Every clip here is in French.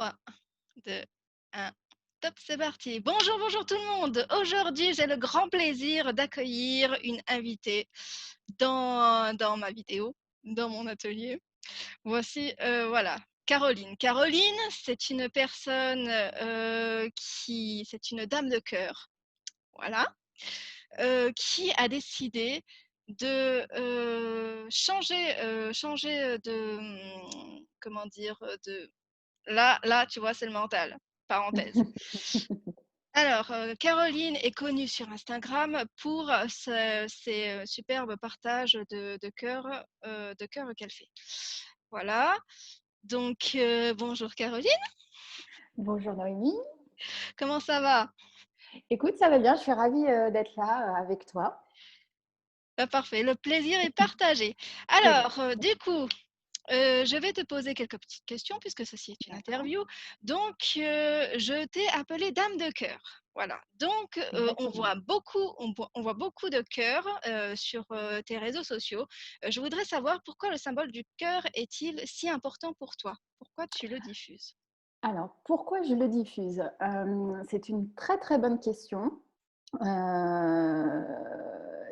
3, 2, 1. Top, c'est parti. Bonjour, bonjour tout le monde. Aujourd'hui, j'ai le grand plaisir d'accueillir une invitée dans ma vidéo, dans mon atelier. Voici, voilà, Caroline. Caroline, c'est une personne c'est une dame de cœur, voilà, qui a décidé de changer comment dire, de là, tu vois, c'est le mental, parenthèse. Alors, Caroline est connue sur Instagram pour ses superbes partages de cœur qu'elle fait. Voilà, donc bonjour Caroline, Bonjour Noémie. comment ça va? Écoute, ça va bien, je suis ravie d'être là avec toi. Bah, parfait, le plaisir est partagé. C'est vrai. Alors, du coup, je vais te poser quelques petites questions puisque ceci est une D'accord, interview. Donc, je t'ai appelée dame de cœur. Voilà. Donc, exactement. on voit beaucoup de cœurs sur tes réseaux sociaux. Je voudrais savoir pourquoi le symbole du cœur est-il si important pour toi? Pourquoi tu le diffuses? Alors, pourquoi je le diffuse? C'est une très très bonne question. Euh,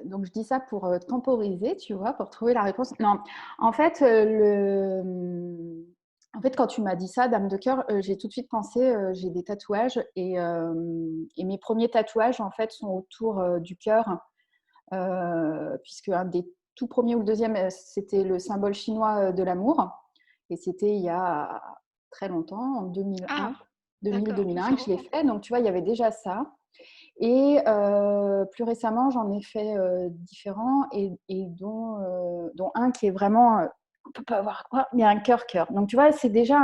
donc, je dis ça pour temporiser, tu vois, pour trouver la réponse. Non, en fait, en fait quand tu m'as dit ça, Dame de cœur, j'ai tout de suite pensé, j'ai des tatouages et mes premiers tatouages, en fait, sont autour du cœur. Puisque un des tout premiers ou le deuxième, c'était le symbole chinois de l'amour. Et c'était il y a très longtemps, en Ah, 2001, d'accord, oui, 2000-2001 ça que je l'ai remonte. fait. Donc, tu vois, il y avait déjà ça. Et plus récemment, j'en ai fait différents et dont un qui est vraiment, on ne peut pas avoir quoi, mais un cœur-cœur. Donc, tu vois, c'est déjà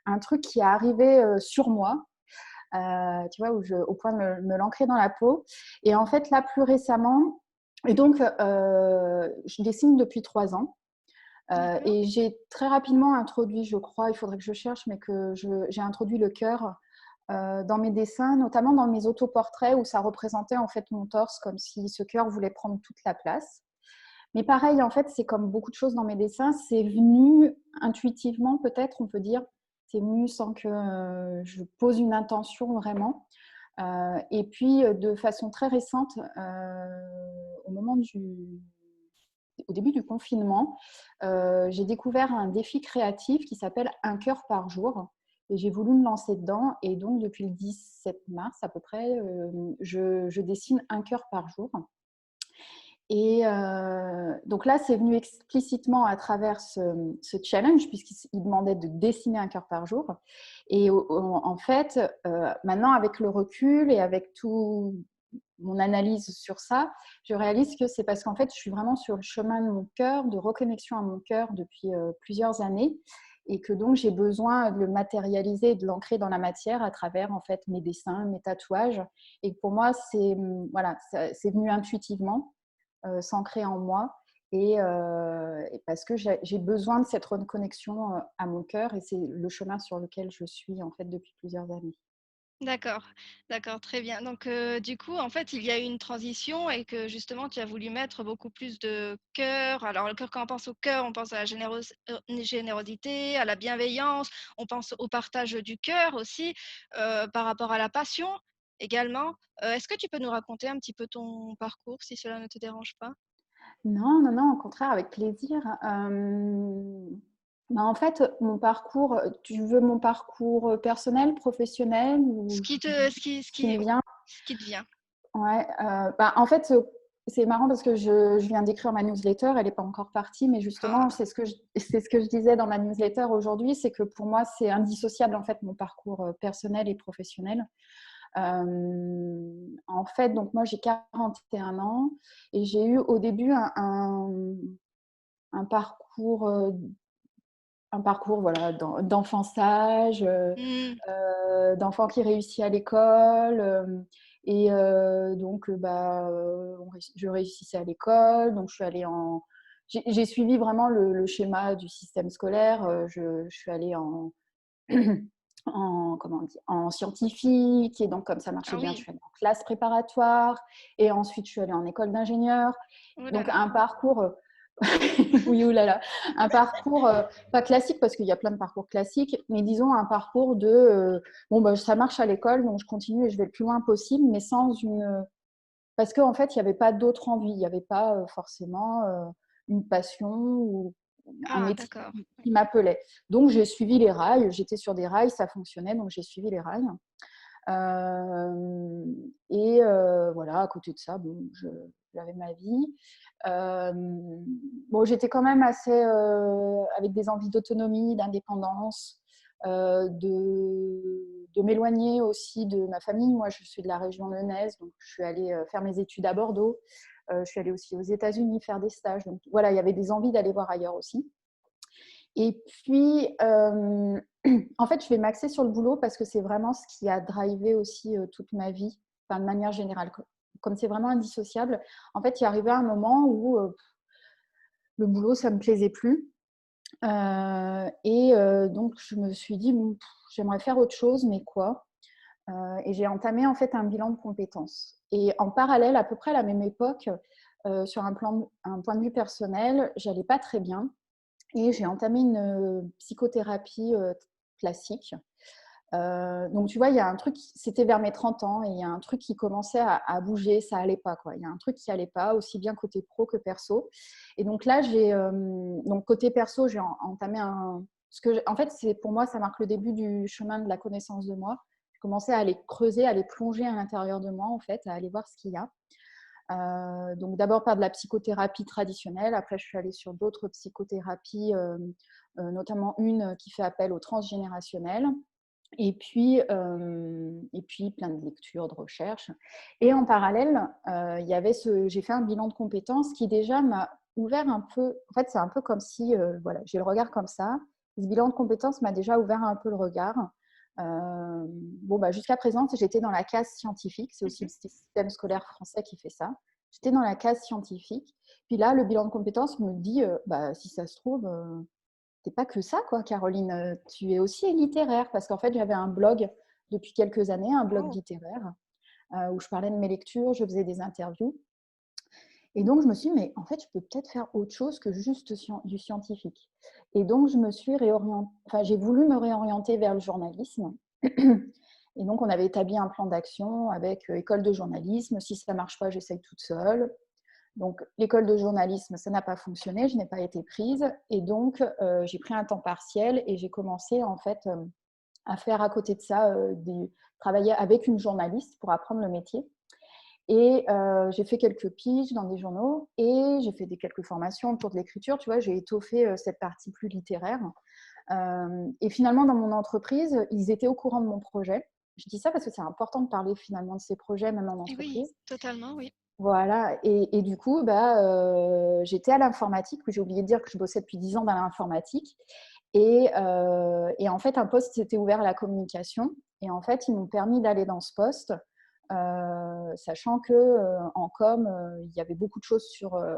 un truc qui est arrivé sur moi, tu vois, au point de me l'ancrer dans la peau. Et en fait, là, plus récemment, et donc, je dessine depuis 3 ans. D'accord. Et j'ai très rapidement introduit, je crois, il faudrait que je cherche, mais j'ai introduit le cœur dans mes dessins, notamment dans mes autoportraits où ça représentait en fait mon torse, comme si ce cœur voulait prendre toute la place. Mais pareil, en fait, c'est comme beaucoup de choses dans mes dessins, c'est venu intuitivement, peut-être, on peut dire. C'est venu sans que je pose une intention vraiment. Et puis, de façon très récente, au moment au début du confinement, j'ai découvert un défi créatif qui s'appelle Un cœur par jour. Et j'ai voulu me lancer dedans. Et donc, depuis le 17 mars à peu près, je dessine un cœur par jour. Et donc là, c'est venu explicitement à travers ce challenge, puisqu'il demandait de dessiner un cœur par jour. Et en fait, maintenant, avec le recul et avec tout mon analyse sur ça, je réalise que c'est parce qu'en fait, je suis vraiment sur le chemin de mon cœur, de reconnexion à mon cœur depuis plusieurs années, et que donc j'ai besoin de le matérialiser et de l'ancrer dans la matière à travers en fait mes dessins, mes tatouages. Et pour moi, voilà, c'est venu intuitivement, s'ancrer en moi. Et parce que j'ai besoin de cette reconnexion à mon cœur, et c'est le chemin sur lequel je suis en fait depuis plusieurs années. D'accord, d'accord, très bien. Donc, du coup, en fait, il y a eu une transition et que justement, tu as voulu mettre beaucoup plus de cœur. Alors, le cœur, quand on pense au cœur, on pense à la générosité, à la bienveillance, on pense au partage du cœur aussi, par rapport à la passion également. Est-ce que tu peux nous raconter un petit peu ton parcours, si cela ne te dérange pas? Non, non, non, au contraire, avec plaisir. Bah, en fait, mon parcours, tu veux mon parcours personnel, professionnel Ce ou qui te, ce qui me vient? ce qui te vient. Ouais, bah, en fait, c'est marrant parce que je viens d'écrire ma newsletter, elle n'est pas encore partie, mais justement, Ah, c'est ce que je disais dans ma newsletter aujourd'hui, c'est que pour moi, c'est indissociable en fait mon parcours personnel et professionnel. En fait, donc moi, j'ai 41 ans et j'ai eu au début un parcours, voilà, d'enfant sage, hmm, d'enfant qui réussit à l'école. Et donc, bah, je réussissais à l'école, donc je suis allée en. J'ai suivi vraiment le schéma du système scolaire. Je suis allée comment on dit, en scientifique, et donc comme ça marchait ah bien, je oui, suis allée en classe préparatoire, et ensuite je suis allée en école d'ingénieur. oh là Donc là. un parcours Oui, oulala. Un parcours, pas classique, parce qu'il y a plein de parcours classiques, mais disons un parcours de bon, bah, ça marche à l'école, donc je continue et je vais le plus loin possible, mais sans une. Parce qu'en fait, il n'y avait pas d'autre envie, il n'y avait pas forcément une passion ou un Ah, métier d'accord. qui m'appelait. Donc, j'ai suivi les rails, j'étais sur des rails, ça fonctionnait, donc j'ai suivi les rails. Et voilà, à côté de ça, bon, j'avais ma vie. Bon, j'étais quand même assez avec des envies d'autonomie, d'indépendance, de m'éloigner aussi de ma famille. Moi, je suis de la région lyonnaise, donc je suis allée faire mes études à Bordeaux. Je suis allée aussi aux États-Unis faire des stages. Donc voilà, il y avait des envies d'aller voir ailleurs aussi. Et puis, en fait, je vais m'axer sur le boulot parce que c'est vraiment ce qui a drivé aussi toute ma vie, enfin, de manière générale. Comme c'est vraiment indissociable, en fait, il est arrivé un moment où le boulot, ça ne me plaisait plus. Donc, je me suis dit, bon, j'aimerais faire autre chose, mais quoi? Et j'ai entamé en fait un bilan de compétences. Et en parallèle, à peu près à la même époque, sur un point de vue personnel, j'allais pas très bien. Et j'ai entamé une psychothérapie classique. Donc, tu vois, il y a un truc, c'était vers mes 30 ans, et il y a un truc qui commençait à bouger, ça allait pas, quoi. Il y a un truc qui allait pas, aussi bien côté pro que perso. Et donc là, donc côté perso, j'ai entamé en fait, pour moi, ça marque le début du chemin de la connaissance de moi. J'ai commencé à aller creuser, à aller plonger à l'intérieur de moi, en fait, à aller voir ce qu'il y a. Donc d'abord par de la psychothérapie traditionnelle, après je suis allée sur d'autres psychothérapies, notamment une qui fait appel au transgénérationnel, et puis plein de lectures, de recherches. Et en parallèle, j'ai fait un bilan de compétences qui déjà m'a ouvert un peu. En fait, c'est un peu comme si, voilà, j'ai le regard comme ça. Ce bilan de compétences m'a déjà ouvert un peu le regard. Bon, bah, jusqu'à présent, j'étais dans la case scientifique. C'est aussi Mhm. le système scolaire français qui fait ça. J'étais dans la case scientifique. Puis là, le bilan de compétences me dit, bah, si ça se trouve, t'es pas que ça, quoi, Caroline. Tu es aussi littéraire. Parce qu'en fait, j'avais un blog depuis quelques années, un blog Oh, littéraire, où je parlais de mes lectures, je faisais des interviews. Et donc, je me suis dit, mais en fait, je peux peut-être faire autre chose que juste du scientifique. Et donc, je me suis réorientée, enfin, j'ai voulu me réorienter vers le journalisme. Et donc, on avait établi un plan d'action avec école de journalisme. Si ça ne marche pas, j'essaye toute seule. Donc, l'école de journalisme, ça n'a pas fonctionné, je n'ai pas été prise. Et donc, j'ai pris un temps partiel et j'ai commencé, en fait, à faire à côté de ça, travailler avec une journaliste pour apprendre le métier. Et j'ai fait quelques piges dans des journaux et j'ai fait quelques formations autour de l'écriture. Tu vois, j'ai étoffé cette partie plus littéraire. Et finalement, dans mon entreprise, ils étaient au courant de mon projet. Je dis ça parce que c'est important de parler finalement de ces projets, même en oui, entreprise. totalement, oui. Voilà, et du coup, bah, j'étais à l'informatique. J'ai oublié de dire que je bossais depuis 10 ans dans l'informatique. Et en fait, un poste s'était ouvert à la communication. Et en fait, ils m'ont permis d'aller dans ce poste, sachant qu'en com, il y avait beaucoup de choses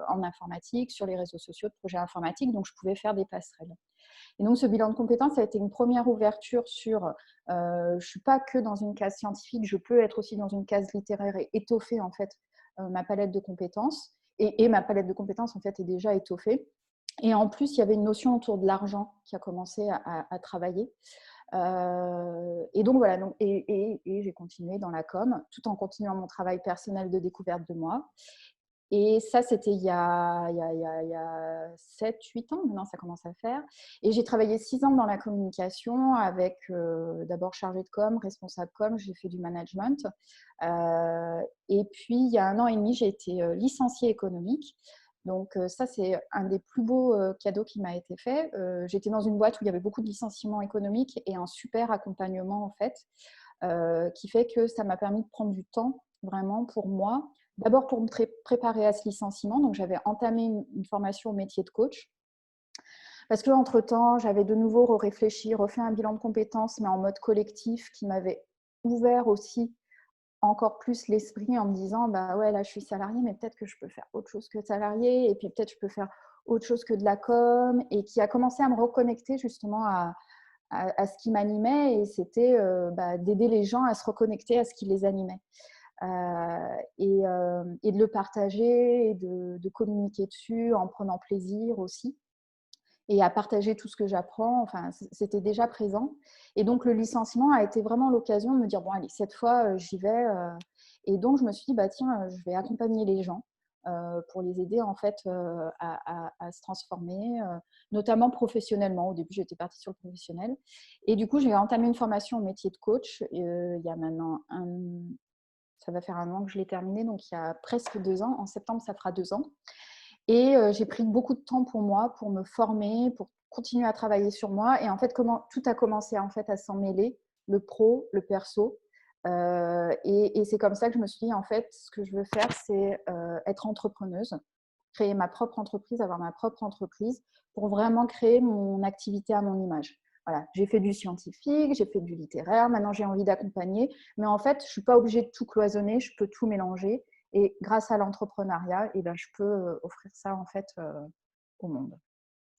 en informatique, sur les réseaux sociaux, de projets informatiques, donc je pouvais faire des passerelles. Et donc, ce bilan de compétences a été une première ouverture sur je ne suis pas que dans une case scientifique, je peux être aussi dans une case littéraire et étoffer en fait ma palette de compétences. Et ma palette de compétences en fait est déjà étoffée. Et en plus, il y avait une notion autour de l'argent qui a commencé à travailler. Et donc voilà, et j'ai continué dans la com, tout en continuant mon travail personnel de découverte de moi. Et ça, c'était il y a 7-8 ans, maintenant ça commence à faire. Et j'ai travaillé 6 ans dans la communication avec d'abord chargée de com, responsable com, j'ai fait du management. Et puis, il y a 1 an et demi, j'ai été licenciée économique. Donc ça, c'est un des plus beaux cadeaux qui m'a été fait. J'étais dans une boîte où il y avait beaucoup de licenciements économiques et un super accompagnement, en fait, qui fait que ça m'a permis de prendre du temps, vraiment, pour moi. D'abord pour me préparer à ce licenciement. Donc, j'avais entamé une formation au métier de coach. Parce qu'entre-temps, j'avais de nouveau réfléchi, refait un bilan de compétences, mais en mode collectif, qui m'avait ouvert aussi encore plus l'esprit en me disant, bah ouais, là, je suis salariée, mais peut-être que je peux faire autre chose que salariée, et puis peut-être je peux faire autre chose que de la com, et qui a commencé à me reconnecter justement à ce qui m'animait, et c'était d'aider les gens à se reconnecter à ce qui les animait. et de le partager et de communiquer dessus en prenant plaisir aussi et à partager tout ce que j'apprends. Enfin, c'était déjà présent. Et donc, le licenciement a été vraiment l'occasion de me dire, bon, allez, cette fois, j'y vais. Et donc, je me suis dit, bah, tiens, je vais accompagner les gens pour les aider, en fait, à se transformer, notamment professionnellement. Au début, j'étais partie sur le professionnel. Et du coup, j'ai entamé une formation au métier de coach. Il y a maintenant ça va faire 1 an que je l'ai terminée, donc il y a presque 2 ans. En septembre, ça fera 2 ans. Et j'ai pris beaucoup de temps pour moi, pour me former, pour continuer à travailler sur moi. Et en fait, comment tout a commencé en fait à s'en mêler, le pro, le perso. Et c'est comme ça que je me suis dit, en fait, ce que je veux faire, c'est être entrepreneuse, créer ma propre entreprise, avoir ma propre entreprise pour vraiment créer mon activité à mon image. Voilà, j'ai fait du scientifique, j'ai fait du littéraire, maintenant j'ai envie d'accompagner, mais en fait, je ne suis pas obligée de tout cloisonner, je peux tout mélanger. Et grâce à l'entrepreneuriat, eh ben, je peux offrir ça en fait au monde.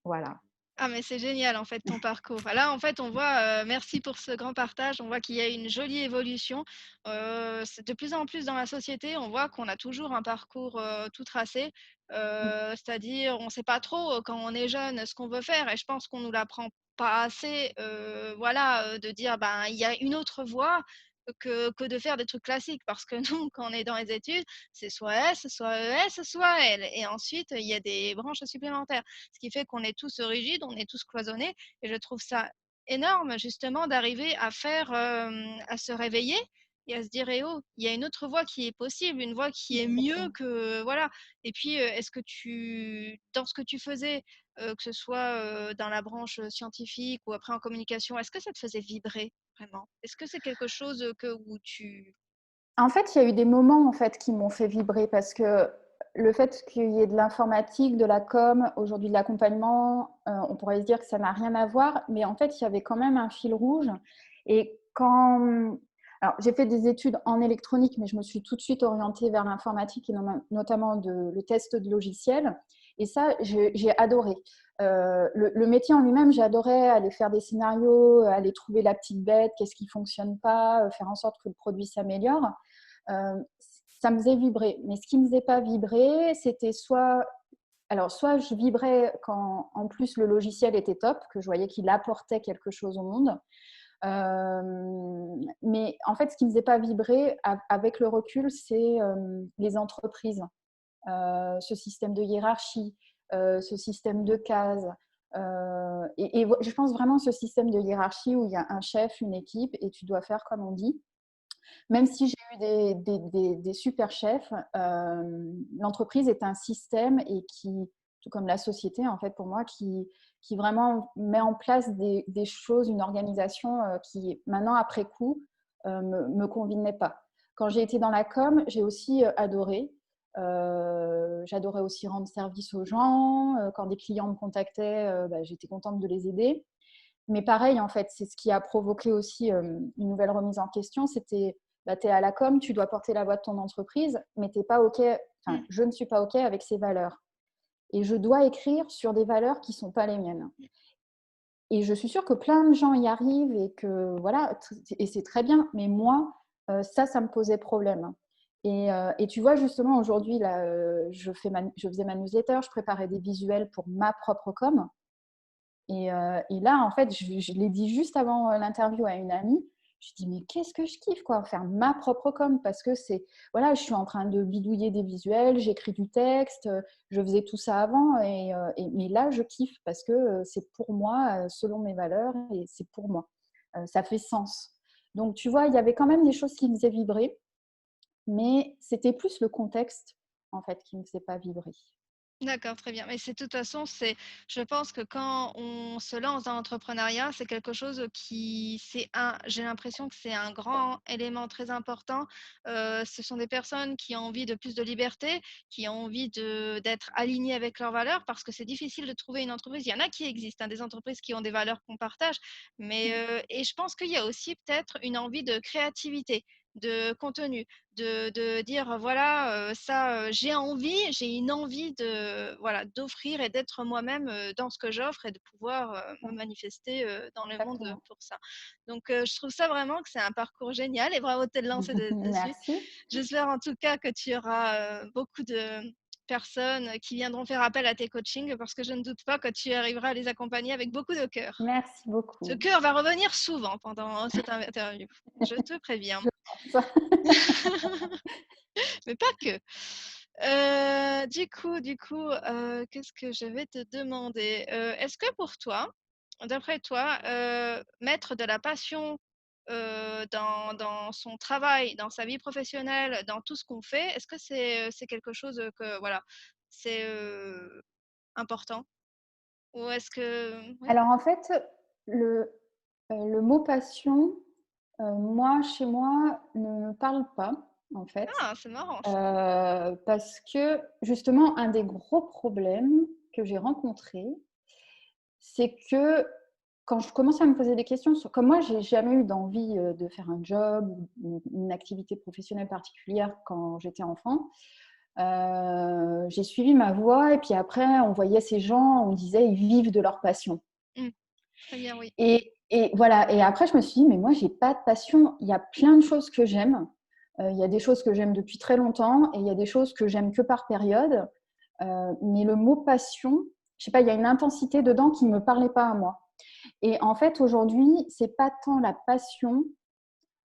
Voilà. Ah mais c'est génial en fait ton parcours. Bah, là en fait on voit, merci pour ce grand partage, on voit qu'il y a une jolie évolution. C'est de plus en plus dans la société, on voit qu'on a toujours un parcours, tout tracé. C'est-à-dire on ne sait pas trop, quand on est jeune ce qu'on veut faire et je pense qu'on nous l'apprend pas assez, voilà, de dire: «Ben, il y a une autre voie que de faire des trucs classiques». Parce que nous quand on est dans les études, c'est soit S, soit ES, soit L et ensuite il y a des branches supplémentaires. Ce qui fait qu'on est tous rigides, on est tous cloisonnés et je trouve ça énorme justement d'arriver à faire, à se réveiller et à se dire: «Eh oh, il y a une autre voie qui est possible, une voie qui est mieux Exactement. que» voilà et puis, est-ce que dans ce que tu faisais, que ce soit, dans la branche, scientifique ou après en communication, est-ce que ça te faisait vibrer vraiment? Est-ce que c'est quelque chose, que où tu En fait, il y a eu des moments en fait qui m'ont fait vibrer parce que le fait qu'il y ait de l'informatique, de la com, aujourd'hui de l'accompagnement, on pourrait se dire que ça n'a rien à voir, mais en fait, il y avait quand même un fil rouge. Et quand alors, j'ai fait des études en électronique, mais je me suis tout de suite orientée vers l'informatique et notamment le test de logiciels. Et ça, j'ai adoré. Le métier en lui-même, j'adorais aller faire des scénarios, aller trouver la petite bête, qu'est-ce qui fonctionne pas, faire en sorte que le produit s'améliore. Euh, Ça me faisait vibrer. Mais ce qui ne me faisait pas vibrer, c'était soit je vibrais quand en plus le logiciel était top, que je voyais qu'il apportait quelque chose au monde. Mais en fait, ce qui ne me faisait pas vibrer avec le recul, c'est les entreprises, ce système de hiérarchie, ce système de cases. Et je pense vraiment ce système de hiérarchie où il y a un chef, une équipe, et tu dois faire comme on dit. Même si j'ai eu des super chefs, l'entreprise est un système et qui, tout comme la société, en fait, pour moi, qui vraiment met en place des choses, une organisation qui, maintenant, après coup, me convenait pas. Quand j'ai été dans la com, j'ai aussi adoré. J'adorais aussi rendre service aux gens. Quand des clients me contactaient, bah, j'étais contente de les aider. Mais pareil, en fait, c'est ce qui a provoqué aussi une nouvelle remise en question. C'était, bah, tu es à la com, tu dois porter la voix de ton entreprise, mais t'es pas OK, enfin, mmh. je ne suis pas OK avec ces valeurs. Et je dois écrire sur des valeurs qui ne sont pas les miennes. Et je suis sûre que plein de gens y arrivent et que voilà, et c'est très bien. Mais moi, ça me posait problème. Et tu vois, justement, aujourd'hui, là, je faisais ma newsletter, je préparais des visuels pour ma propre com. Et là, en fait, je l'ai dit juste avant l'interview à une amie. Je dis, mais qu'est-ce que je kiffe, quoi, faire ma propre com, parce que c'est, voilà, je suis en train de bidouiller des visuels, j'écris du texte, je faisais tout ça avant, mais là, je kiffe parce que c'est pour moi, selon mes valeurs, et c'est pour moi. Ça fait sens. Donc, tu vois, il y avait quand même des choses qui me faisaient vibrer, mais c'était plus le contexte, en fait, qui ne me faisait pas vibrer. D'accord, très bien. Mais c'est de toute façon, je pense que quand on se lance dans l'entrepreneuriat, c'est quelque chose qui, j'ai l'impression que c'est un grand élément très important. Ce sont des personnes qui ont envie de plus de liberté, qui ont envie d'être alignées avec leurs valeurs, parce que c'est difficile de trouver une entreprise. Il y en a qui existent, hein, des entreprises qui ont des valeurs qu'on partage, mais et je pense qu'il y a aussi peut-être une envie de créativité. de contenu, de dire voilà, ça, j'ai une envie de voilà, d'offrir et d'être moi-même, dans ce que j'offre et de pouvoir, me manifester, dans le monde, Exactement. pour ça. Donc je trouve ça vraiment que c'est un parcours génial et bravo de te lancer dessus. Merci. J'espère en tout cas que tu auras, beaucoup de personnes qui viendront faire appel à tes coachings parce que je ne doute pas que tu arriveras à les accompagner avec beaucoup de cœur. Merci Ce beaucoup. cœur va revenir souvent pendant cette interview, je te préviens. Je pense. Mais pas que. Qu'est-ce que je vais te demander? Est-ce que pour toi, d'après toi, mettre de la passion, dans son travail, dans sa vie professionnelle, dans tout ce qu'on fait, est-ce que c'est quelque chose, que voilà, c'est, important? Ou est-ce que ouais? Alors en fait, le, le mot passion, moi, chez moi, ne me parle pas, en fait. Ah, c'est marrant ça. Parce que justement, un des gros problèmes que j'ai rencontrés, c'est que quand je commence à me poser des questions sur comme moi, j'ai jamais eu d'envie, de faire un job ou une activité professionnelle particulière quand j'étais enfant. J'ai suivi ma voie et puis après on voyait ces gens, on me disait: «Ils vivent de leur passion». Mmh, très bien, oui. Et voilà et après je me suis dit: «Mais moi j'ai pas de passion». Il y a plein de choses que j'aime. Il y a des choses que j'aime depuis très longtemps et il y a des choses que j'aime que par période. Mais le mot passion, je sais pas, il y a une intensité dedans qui ne me parlait pas à moi. Et en fait, aujourd'hui, c'est pas tant la passion,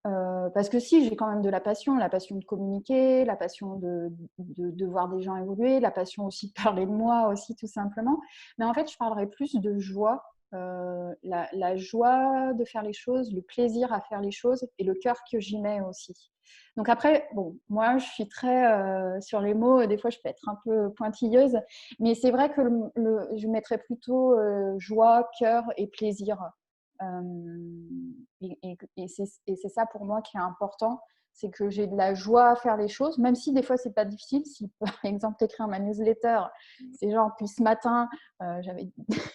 parce que si, j'ai quand même de la passion de communiquer, la passion de voir des gens évoluer, la passion aussi de parler de moi aussi, tout simplement. Mais en fait, je parlerais plus de joie, la joie de faire les choses, le plaisir à faire les choses et le cœur que j'y mets aussi. Donc après, bon, moi, je suis très sur les mots, des fois, je peux être un peu pointilleuse, mais c'est vrai que je mettrais plutôt joie, cœur et plaisir. Et c'est ça pour moi qui est important, c'est que j'ai de la joie à faire les choses, même si des fois c'est pas difficile. Si par exemple t'écris ma newsletter, Mmh. c'est genre puis ce matin,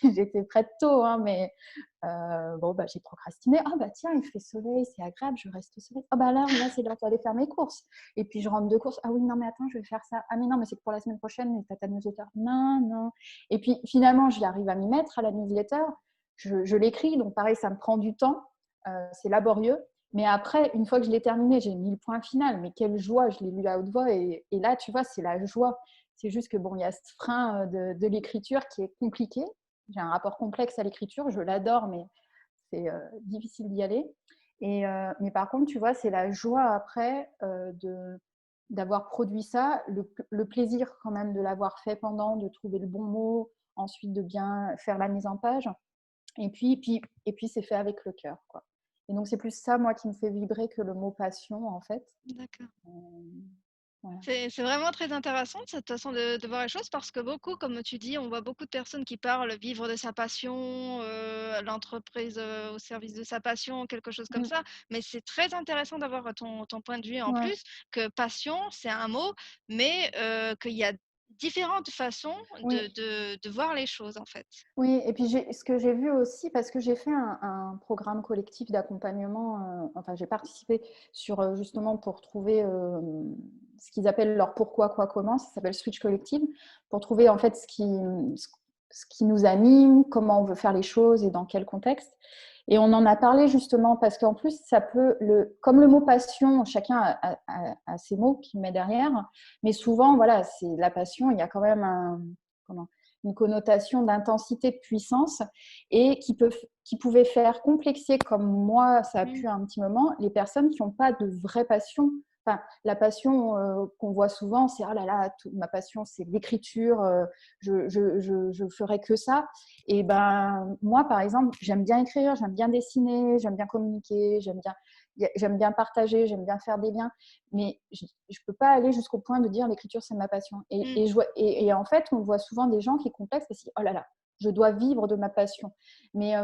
j'étais prête tôt, hein, mais bon bah j'ai procrastiné. Ah bah tiens il fait soleil, c'est agréable, je reste au soleil. Ah bah là c'est l'heure d'aller faire mes courses. Et puis je rentre de course. Ah oui non mais attends je vais faire ça. Ah mais non mais c'est que pour la semaine prochaine, mais t'as ta newsletter. Non non. Et puis finalement j'y arrive à m'y mettre à la newsletter. Je l'écris, donc pareil, ça me prend du temps, c'est laborieux. Mais après, une fois que je l'ai terminé, j'ai mis le point final. Mais quelle joie, je l'ai lu à haute voix. Et là, tu vois, c'est la joie. C'est juste que bon, il y a ce frein de l'écriture qui est compliqué. J'ai un rapport complexe à l'écriture, je l'adore, mais c'est difficile d'y aller. Mais par contre, tu vois, c'est la joie après d'avoir produit ça, le plaisir quand même de l'avoir fait pendant, de trouver le bon mot, ensuite de bien faire la mise en page. Et puis c'est fait avec le cœur, quoi. Et donc, c'est plus ça, moi, qui me fait vibrer que le mot passion, en fait. D'accord. Euh, voilà. C'est vraiment très intéressant cette façon de voir les choses parce que beaucoup, comme tu dis, on voit beaucoup de personnes qui parlent vivre de sa passion, l'entreprise, au service de sa passion, quelque chose comme Mm. ça. Mais c'est très intéressant d'avoir ton point de vue en Ouais. plus, que passion, c'est un mot, mais qu'il y a différentes façons Oui. de voir les choses en fait. Oui, et puis ce que j'ai vu aussi, parce que j'ai fait un programme collectif d'accompagnement, enfin j'ai participé sur justement pour trouver ce qu'ils appellent leur pourquoi, quoi, comment, ça s'appelle Switch Collective, pour trouver en fait ce qui nous anime, comment on veut faire les choses et dans quel contexte. Et on en a parlé justement parce qu'en plus, ça peut, comme le mot passion, chacun a ses mots qu'il met derrière, mais souvent, voilà, c'est la passion, il y a quand même une connotation d'intensité, de puissance, et qui pouvait faire complexer, comme moi, ça a Mmh. pu à un petit moment, les personnes qui n'ont pas de vraie passion. Enfin, la passion qu'on voit souvent, c'est « oh là là, ma passion, c'est l'écriture, je ferai que ça ». Et ben, moi, par exemple, j'aime bien écrire, j'aime bien dessiner, j'aime bien communiquer, j'aime bien partager, j'aime bien faire des liens, mais je ne peux pas aller jusqu'au point de dire l'écriture, c'est ma passion. Mmh. Et en fait, on voit souvent des gens qui complexent parce qu'ils disent oh là là, je dois vivre de ma passion. Mais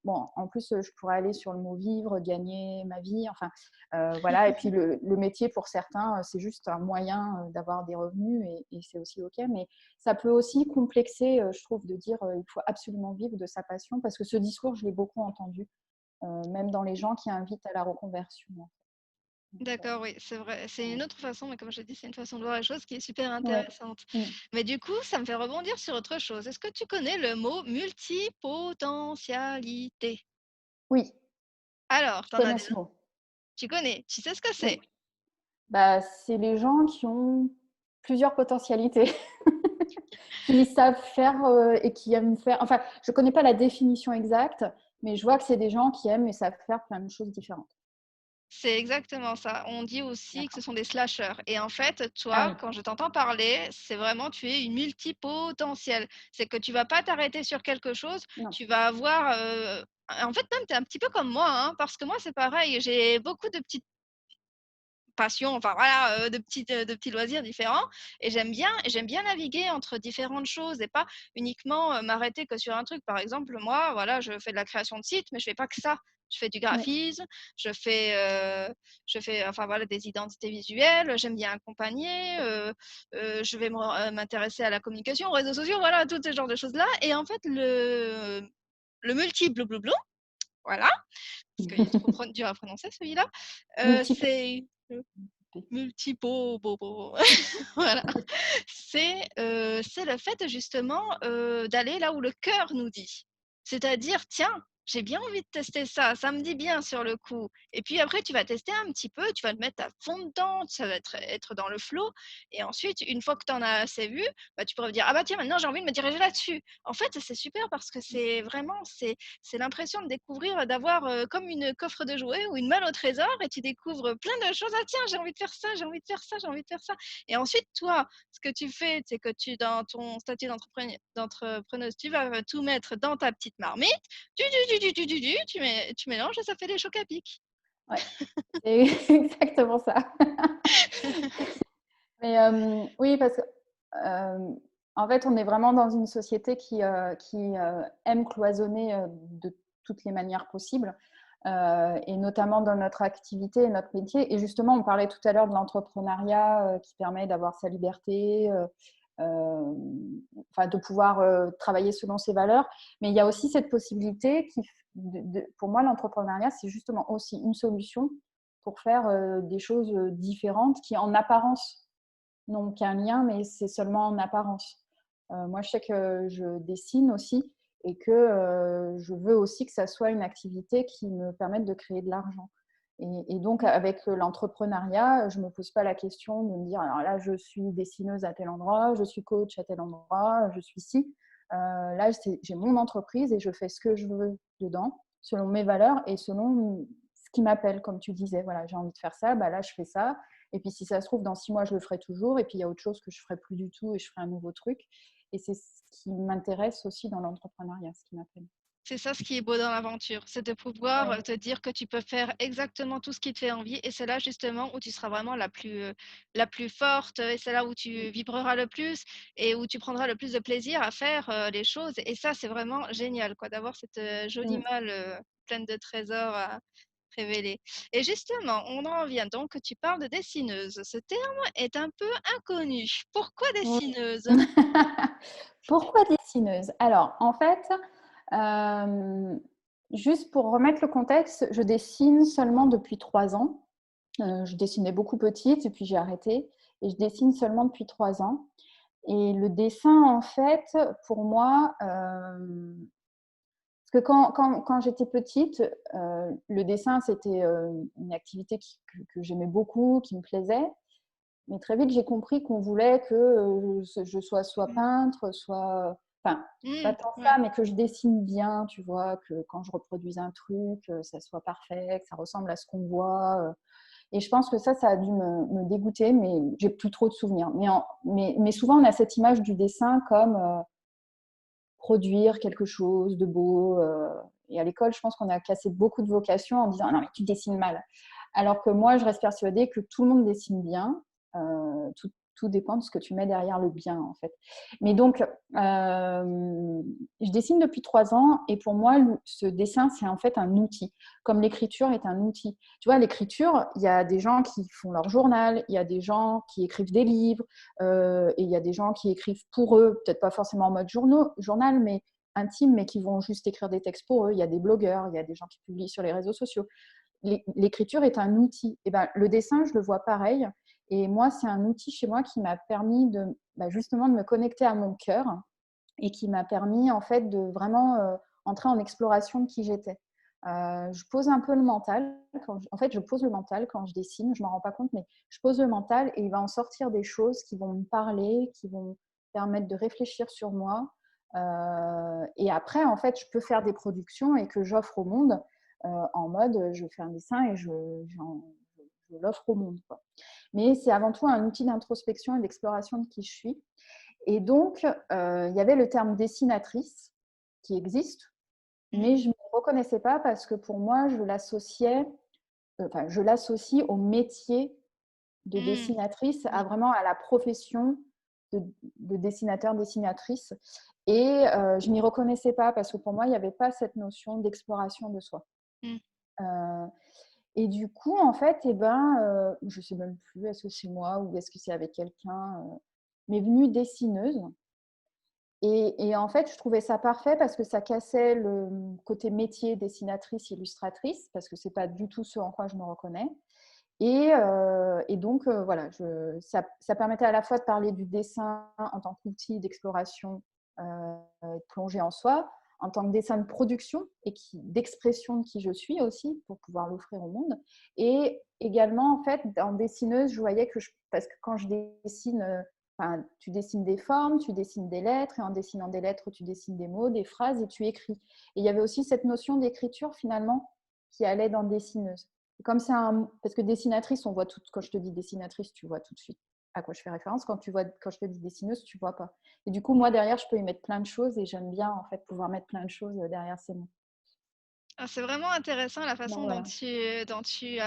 bon, en plus, je pourrais aller sur le mot vivre, gagner ma vie, enfin, voilà. Et puis le métier, pour certains, c'est juste un moyen d'avoir des revenus et c'est aussi OK. Mais ça peut aussi complexer, je trouve, de dire il faut absolument vivre de sa passion parce que ce discours, je l'ai beaucoup entendu, même dans les gens qui invitent à la reconversion. D'accord, oui, c'est vrai. C'est une autre façon, mais comme je dis, c'est une façon de voir les choses qui est super Ouais. intéressante. Mm. Mais du coup, ça me fait rebondir sur autre chose. Est-ce que tu connais le mot multipotentialité? Oui, Alors, je connais ce mot. tu connais, tu sais ce que Oui. c'est? Bah, c'est les gens qui ont plusieurs potentialités, qui savent faire et qui aiment faire. Enfin, je ne connais pas la définition exacte, mais je vois que c'est des gens qui aiment et savent faire plein de choses différentes. C'est exactement ça. On dit aussi que ce D'accord. sont des slasheurs. Et en fait, Ah toi, oui, quand je t'entends parler, c'est vraiment tu es une multipotentielle. C'est que tu vas pas t'arrêter sur quelque chose, non. tu vas avoir en fait, même tu es un petit peu comme moi, hein, parce que moi, c'est pareil, j'ai beaucoup de petites passions, enfin voilà, de petits loisirs différents. Et j'aime bien naviguer entre différentes choses et pas uniquement m'arrêter que sur un truc. Par exemple, moi, voilà, je fais de la création de sites, mais je fais pas que ça. Je fais du Oui. graphisme, je fais enfin voilà des identités visuelles. J'aime bien accompagner. Je vais m'intéresser à la communication, aux réseaux sociaux, voilà, tout ce genre de choses là. Et en fait, le multi blou, voilà, parce qu'il est trop dur à prononcer celui-là. Multiple. C'est multipo, voilà. C'est le fait justement d'aller là où le cœur nous dit. C'est-à-dire, tiens, j'ai bien envie de tester ça, ça me dit bien sur le coup. Et puis après, tu vas tester un petit peu, tu vas te mettre à fond dedans, ça va être dans le flow. Et ensuite, une fois que tu en as assez vu, bah, tu pourrais me dire, ah bah tiens, maintenant j'ai envie de me diriger là-dessus. En fait, c'est super parce que c'est vraiment, c'est l'impression de découvrir, d'avoir comme une coffre de jouets ou une malle au trésor et tu découvres plein de choses. Ah tiens, j'ai envie de faire ça, j'ai envie de faire ça, j'ai envie de faire ça. Et ensuite, toi, ce que tu fais, c'est que dans ton statut d'entrepreneuse, tu vas tout mettre dans ta petite marmite, tu mélanges et ça fait des chocs à pic. Ouais, c'est exactement ça. Mais oui, parce que en fait, on est vraiment dans une société qui aime cloisonner de toutes les manières possibles, et notamment dans notre activité et notre métier. Et justement, on parlait tout à l'heure de l'entrepreneuriat qui permet d'avoir sa liberté, enfin, de pouvoir travailler selon ses valeurs. Mais il y a aussi cette possibilité pour moi, l'entrepreneuriat, c'est justement aussi une solution pour faire des choses différentes qui, en apparence, n'ont qu'un lien, mais c'est seulement en apparence. Moi, je sais que je dessine aussi et que je veux aussi que ça soit une activité qui me permette de créer de l'argent. Et donc, avec l'entrepreneuriat, je ne me pose pas la question de me dire, alors là, je suis dessineuse à tel endroit, je suis coach à tel endroit, je suis ci. Là, j'ai mon entreprise et je fais ce que je veux dedans, selon mes valeurs et selon ce qui m'appelle, comme tu disais. Voilà, j'ai envie de faire ça, bah là, je fais ça. Et puis, si ça se trouve, dans 6 mois, je le ferai toujours. Et puis, il y a autre chose que je ne ferai plus du tout et je ferai un nouveau truc. Et c'est ce qui m'intéresse aussi dans l'entrepreneuriat, ce qui m'appelle. C'est ça ce qui est beau dans l'aventure, c'est de pouvoir Ouais. te dire que tu peux faire exactement tout ce qui te fait envie et c'est là justement où tu seras vraiment la plus forte et c'est là où tu vibreras le plus et où tu prendras le plus de plaisir à faire les choses et ça c'est vraiment génial quoi d'avoir cette jolie Mm. malle pleine de trésors à révéler. Et justement, on en vient donc, tu parles de dessineuse. Ce terme est un peu inconnu. Pourquoi Oui. dessineuse? Pourquoi dessineuse? Alors, en fait, euh, juste pour remettre le contexte, je dessine seulement depuis 3 ans. Je dessinais beaucoup petite et puis j'ai arrêté. Et je dessine seulement depuis 3 ans. Et le dessin, en fait, pour moi, parce que quand j'étais petite, le dessin, c'était une activité que j'aimais beaucoup, qui me plaisait. Mais très vite, j'ai compris qu'on voulait que je sois soit peintre, soit. Enfin, pas tant Ouais. ça, mais que je dessine bien, tu vois, que quand je reproduise un truc, ça soit parfait, que ça ressemble à ce qu'on voit. Et je pense que ça a dû me dégoûter, mais j'ai plus trop de souvenirs. Mais souvent, on a cette image du dessin comme produire quelque chose de beau. Et à l'école, je pense qu'on a cassé beaucoup de vocations en disant «Ah non, mais tu dessines mal». Alors que moi, je reste persuadée que tout le monde dessine bien. Tout dépend de ce que tu mets derrière le bien, en fait. Mais donc, je dessine depuis 3 ans et pour moi, ce dessin, c'est en fait un outil, comme l'écriture est un outil. Tu vois, l'écriture, il y a des gens qui font leur journal, il y a des gens qui écrivent des livres, et il y a des gens qui écrivent pour eux, peut-être pas forcément en mode journal, mais intime, mais qui vont juste écrire des textes pour eux. Il y a des blogueurs, il y a des gens qui publient sur les réseaux sociaux. l'écriture est un outil. Et ben, le dessin, je le vois pareil. Et moi, c'est un outil chez moi qui m'a permis justement de me connecter à mon cœur et qui m'a permis en fait de vraiment entrer en exploration de qui j'étais. Je pose un peu le mental. En fait, je pose le mental quand je dessine. Je ne m'en rends pas compte, mais je pose le mental et il va en sortir des choses qui vont me parler, qui vont me permettre de réfléchir sur moi. Et après, en fait, je peux faire des productions et que j'offre au monde en mode je fais un dessin et je l'offre au monde, quoi. Mais c'est avant tout un outil d'introspection et d'exploration de qui je suis. Et donc, il y avait le terme dessinatrice qui existe, mais je ne me reconnaissais pas parce que pour moi, je l'associe au métier de dessinatrice, vraiment à la profession de dessinateur-dessinatrice. Et je ne m'y reconnaissais pas parce que pour moi, il n'y avait pas cette notion d'exploration de soi. Et du coup, en fait, je ne sais même plus, est-ce que c'est moi ou est-ce que c'est avec quelqu'un, m'est venue dessineuse. Et en fait, je trouvais ça parfait parce que ça cassait le côté métier dessinatrice, illustratrice, parce que ce n'est pas du tout ce en quoi je me reconnais. Et donc, voilà, ça permettait à la fois de parler du dessin en tant qu'outil d'exploration, de plongée en soi, en tant que dessin de production et d'expression de qui je suis aussi, pour pouvoir l'offrir au monde. Et également, en fait, en dessineuse, je voyais parce que quand je dessine, tu dessines des formes, tu dessines des lettres, et en dessinant des lettres, tu dessines des mots, des phrases, et tu écris. Et il y avait aussi cette notion d'écriture, finalement, qui allait dans dessineuse. Comme parce que dessinatrice, on voit tout. Quand je te dis dessinatrice, tu vois tout de suite à quoi je fais référence. Quand je te dis dessineuse, tu vois pas. Et du coup, moi, derrière, je peux y mettre plein de choses et j'aime bien, en fait, pouvoir mettre plein de choses derrière ces mots. Ah, c'est vraiment intéressant la Donc, façon voilà. dont tu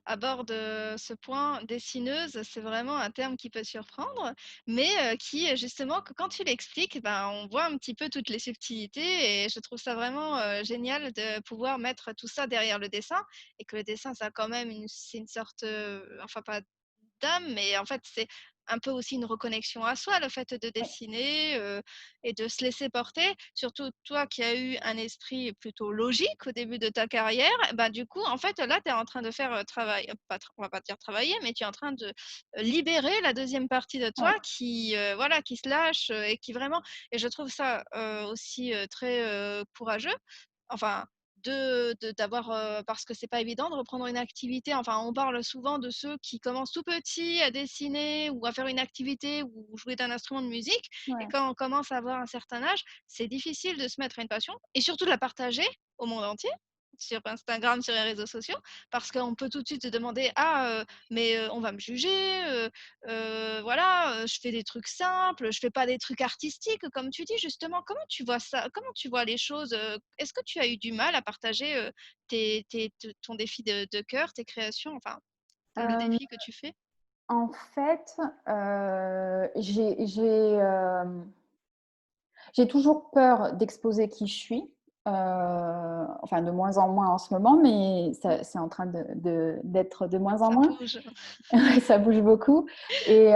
abordes ce point dessineuse. C'est vraiment un terme qui peut surprendre, mais qui, justement, quand tu l'expliques, ben, on voit un petit peu toutes les subtilités et je trouve ça vraiment génial de pouvoir mettre tout ça derrière le dessin et que le dessin, ça a quand même c'est une sorte, enfin pas d'âme, mais en fait, c'est un peu aussi une reconnexion à soi, le fait de Oui, dessiner et de se laisser porter. Surtout toi qui as eu un esprit plutôt logique au début de ta carrière, bah, du coup, en fait, là, tu es en train de faire travail, on va pas dire travailler, mais tu es en train de libérer la deuxième partie de toi ouais, qui, voilà, qui se lâche et qui vraiment, et je trouve ça aussi très courageux. Enfin, d'avoir parce que c'est pas évident de reprendre une activité. Enfin, on parle souvent de ceux qui commencent tout petits à dessiner ou à faire une activité ou jouer d'un instrument de musique et ouais. quand on commence à avoir un certain âge, c'est difficile de se mettre à une passion et surtout de la partager au monde entier, sur Instagram, sur les réseaux sociaux, parce qu'on peut tout de suite se demander: «Ah, mais on va me juger, voilà, je fais des trucs simples, je fais pas des trucs artistiques», comme tu dis justement. Comment tu vois ça? Comment tu vois les choses? Est-ce que tu as eu du mal à partager, ton défi de cœur, tes créations, enfin, le Euh, défi que tu fais? En fait, j'ai toujours peur d'exposer qui je suis. Enfin, de moins en moins en ce moment, mais c'est en train d'être de moins en Ça moins. bouge. Ça bouge beaucoup. Et,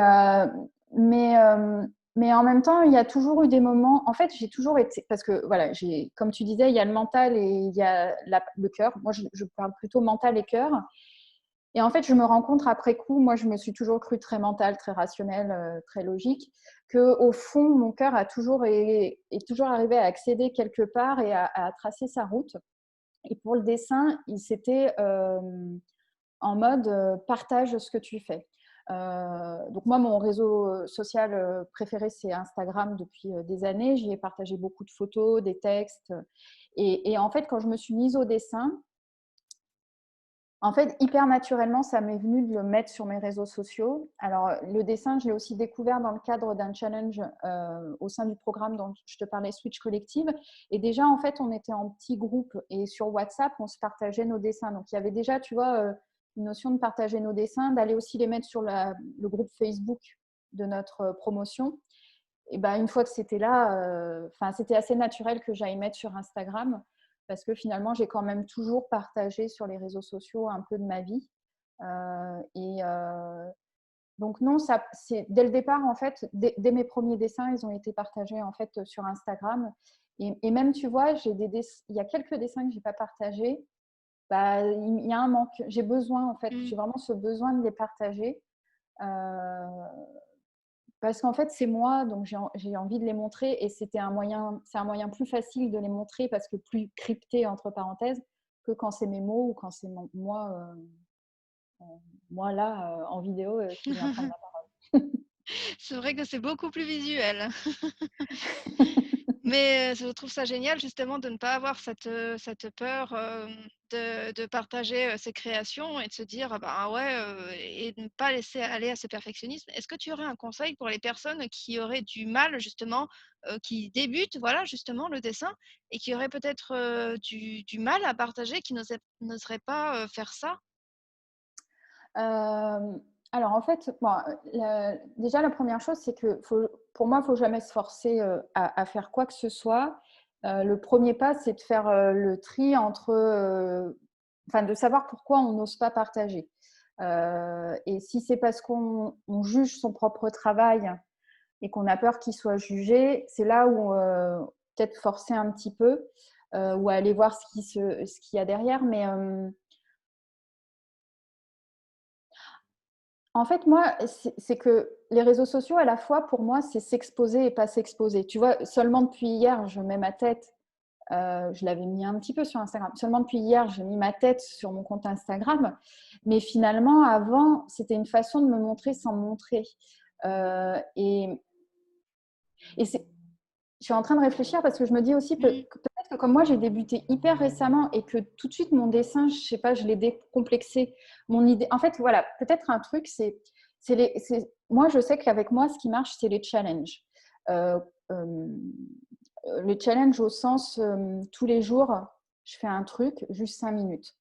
mais, euh, mais en même temps, il y a toujours eu des moments. En fait, j'ai toujours été. Parce que, voilà, comme tu disais, il y a le mental et il y a le cœur. Moi, je parle plutôt mental et cœur. Et en fait, je me rends compte après coup, moi, je me suis toujours crue très mentale, très rationnelle, très logique, qu'au fond, mon cœur est toujours arrivé à accéder quelque part et à tracer sa route. Et pour le dessin, c'était en mode partage ce que tu fais. Donc moi, mon réseau social préféré, c'est Instagram depuis des années. J'y ai partagé beaucoup de photos, des textes. Et en fait, quand je me suis mise au dessin, en fait, hyper naturellement, ça m'est venu de le mettre sur mes réseaux sociaux. Alors, le dessin, je l'ai aussi découvert dans le cadre d'un challenge au sein du programme dont je te parlais, Switch Collective. Et déjà, en fait, on était en petits groupes et sur WhatsApp, on se partageait nos dessins. Donc, il y avait déjà, tu vois, une notion de partager nos dessins, d'aller aussi les mettre sur le groupe Facebook de notre promotion. Et ben, une fois que c'était là, c'était assez naturel que j'aille mettre sur Instagram parce que finalement, j'ai quand même toujours partagé sur les réseaux sociaux un peu de ma vie. Donc non, c'est dès le départ, en fait, dès mes premiers dessins, ils ont été partagés en fait sur Instagram. Et même, tu vois, il y a quelques dessins que j'ai pas partagés bah, il y a un manque. J'ai besoin, en fait, Mmh. j'ai vraiment ce besoin de les partager. Parce qu'en fait, c'est moi, donc j'ai envie de les montrer et c'est un moyen plus facile de les montrer parce que plus crypté, entre parenthèses, que quand c'est mes mots ou quand c'est moi là, en vidéo, qui viens prendre la parole. C'est vrai que c'est beaucoup plus visuel. Mais je trouve ça génial justement de ne pas avoir cette peur, de partager, ses créations et de se dire: «Ah bah, ouais», et de ne pas laisser aller à ce perfectionnisme. Est-ce que tu aurais un conseil pour les personnes qui auraient du mal justement, qui débutent, voilà, justement le dessin et qui auraient peut-être, du mal à partager, qui n'oseraient pas, faire ça? Hem, alors en fait, bon, déjà la première chose, c'est que pour moi, il faut jamais se forcer, à faire quoi que ce soit. Le premier pas, c'est de faire, le tri entre, enfin de savoir pourquoi on n'ose pas partager. Et si c'est parce qu'on juge son propre travail et qu'on a peur qu'il soit jugé, c'est là où, peut-être forcer un petit peu, ou aller voir ce qu'il y a derrière. Mais, en fait, moi, c'est que les réseaux sociaux, à la fois, pour moi, c'est s'exposer et pas s'exposer. Tu vois, seulement depuis hier, je mets ma tête, je l'avais mis un petit peu sur Instagram. Seulement depuis hier, j'ai mis ma tête sur mon compte Instagram. Mais finalement, avant, c'était une façon de me montrer sans me montrer. Et c'est je suis en train de réfléchir parce que je me dis aussi Mmh. que peut-être que comme moi j'ai débuté hyper récemment et que tout de suite mon dessin, je sais pas, je l'ai décomplexé. Mon idée, en fait, voilà, peut-être un truc, moi je sais qu'avec moi, ce qui marche, c'est les challenges. Euh, euh, les challenges au sens tous les jours, je fais un truc, juste 5 minutes.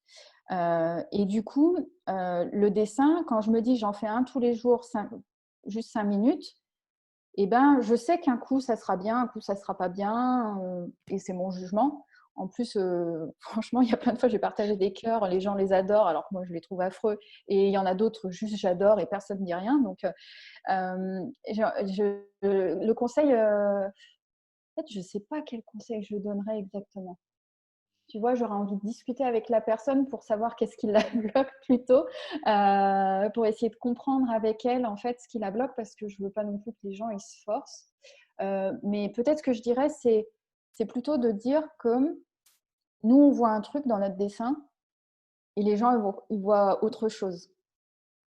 Et du coup, le dessin, quand je me dis j'en fais un tous les jours, juste 5 minutes, eh ben, je sais qu'un coup, ça sera bien, un coup, ça sera pas bien, et c'est mon jugement. En plus, franchement, il y a plein de fois, j'ai partagé des cœurs, les gens les adorent, alors que moi, je les trouve affreux. Et il y en a d'autres, juste j'adore et personne ne dit rien. Donc, le conseil, en fait, je sais pas quel conseil je donnerais exactement. Tu vois, j'aurais envie de discuter avec la personne pour savoir qu'est-ce qui la bloque plutôt, pour essayer de comprendre avec elle, en fait, ce qui la bloque parce que je veux pas non plus que les gens, ils se forcent. Mais peut-être ce que je dirais, c'est plutôt de dire que nous, on voit un truc dans notre dessin et les gens, ils voient autre chose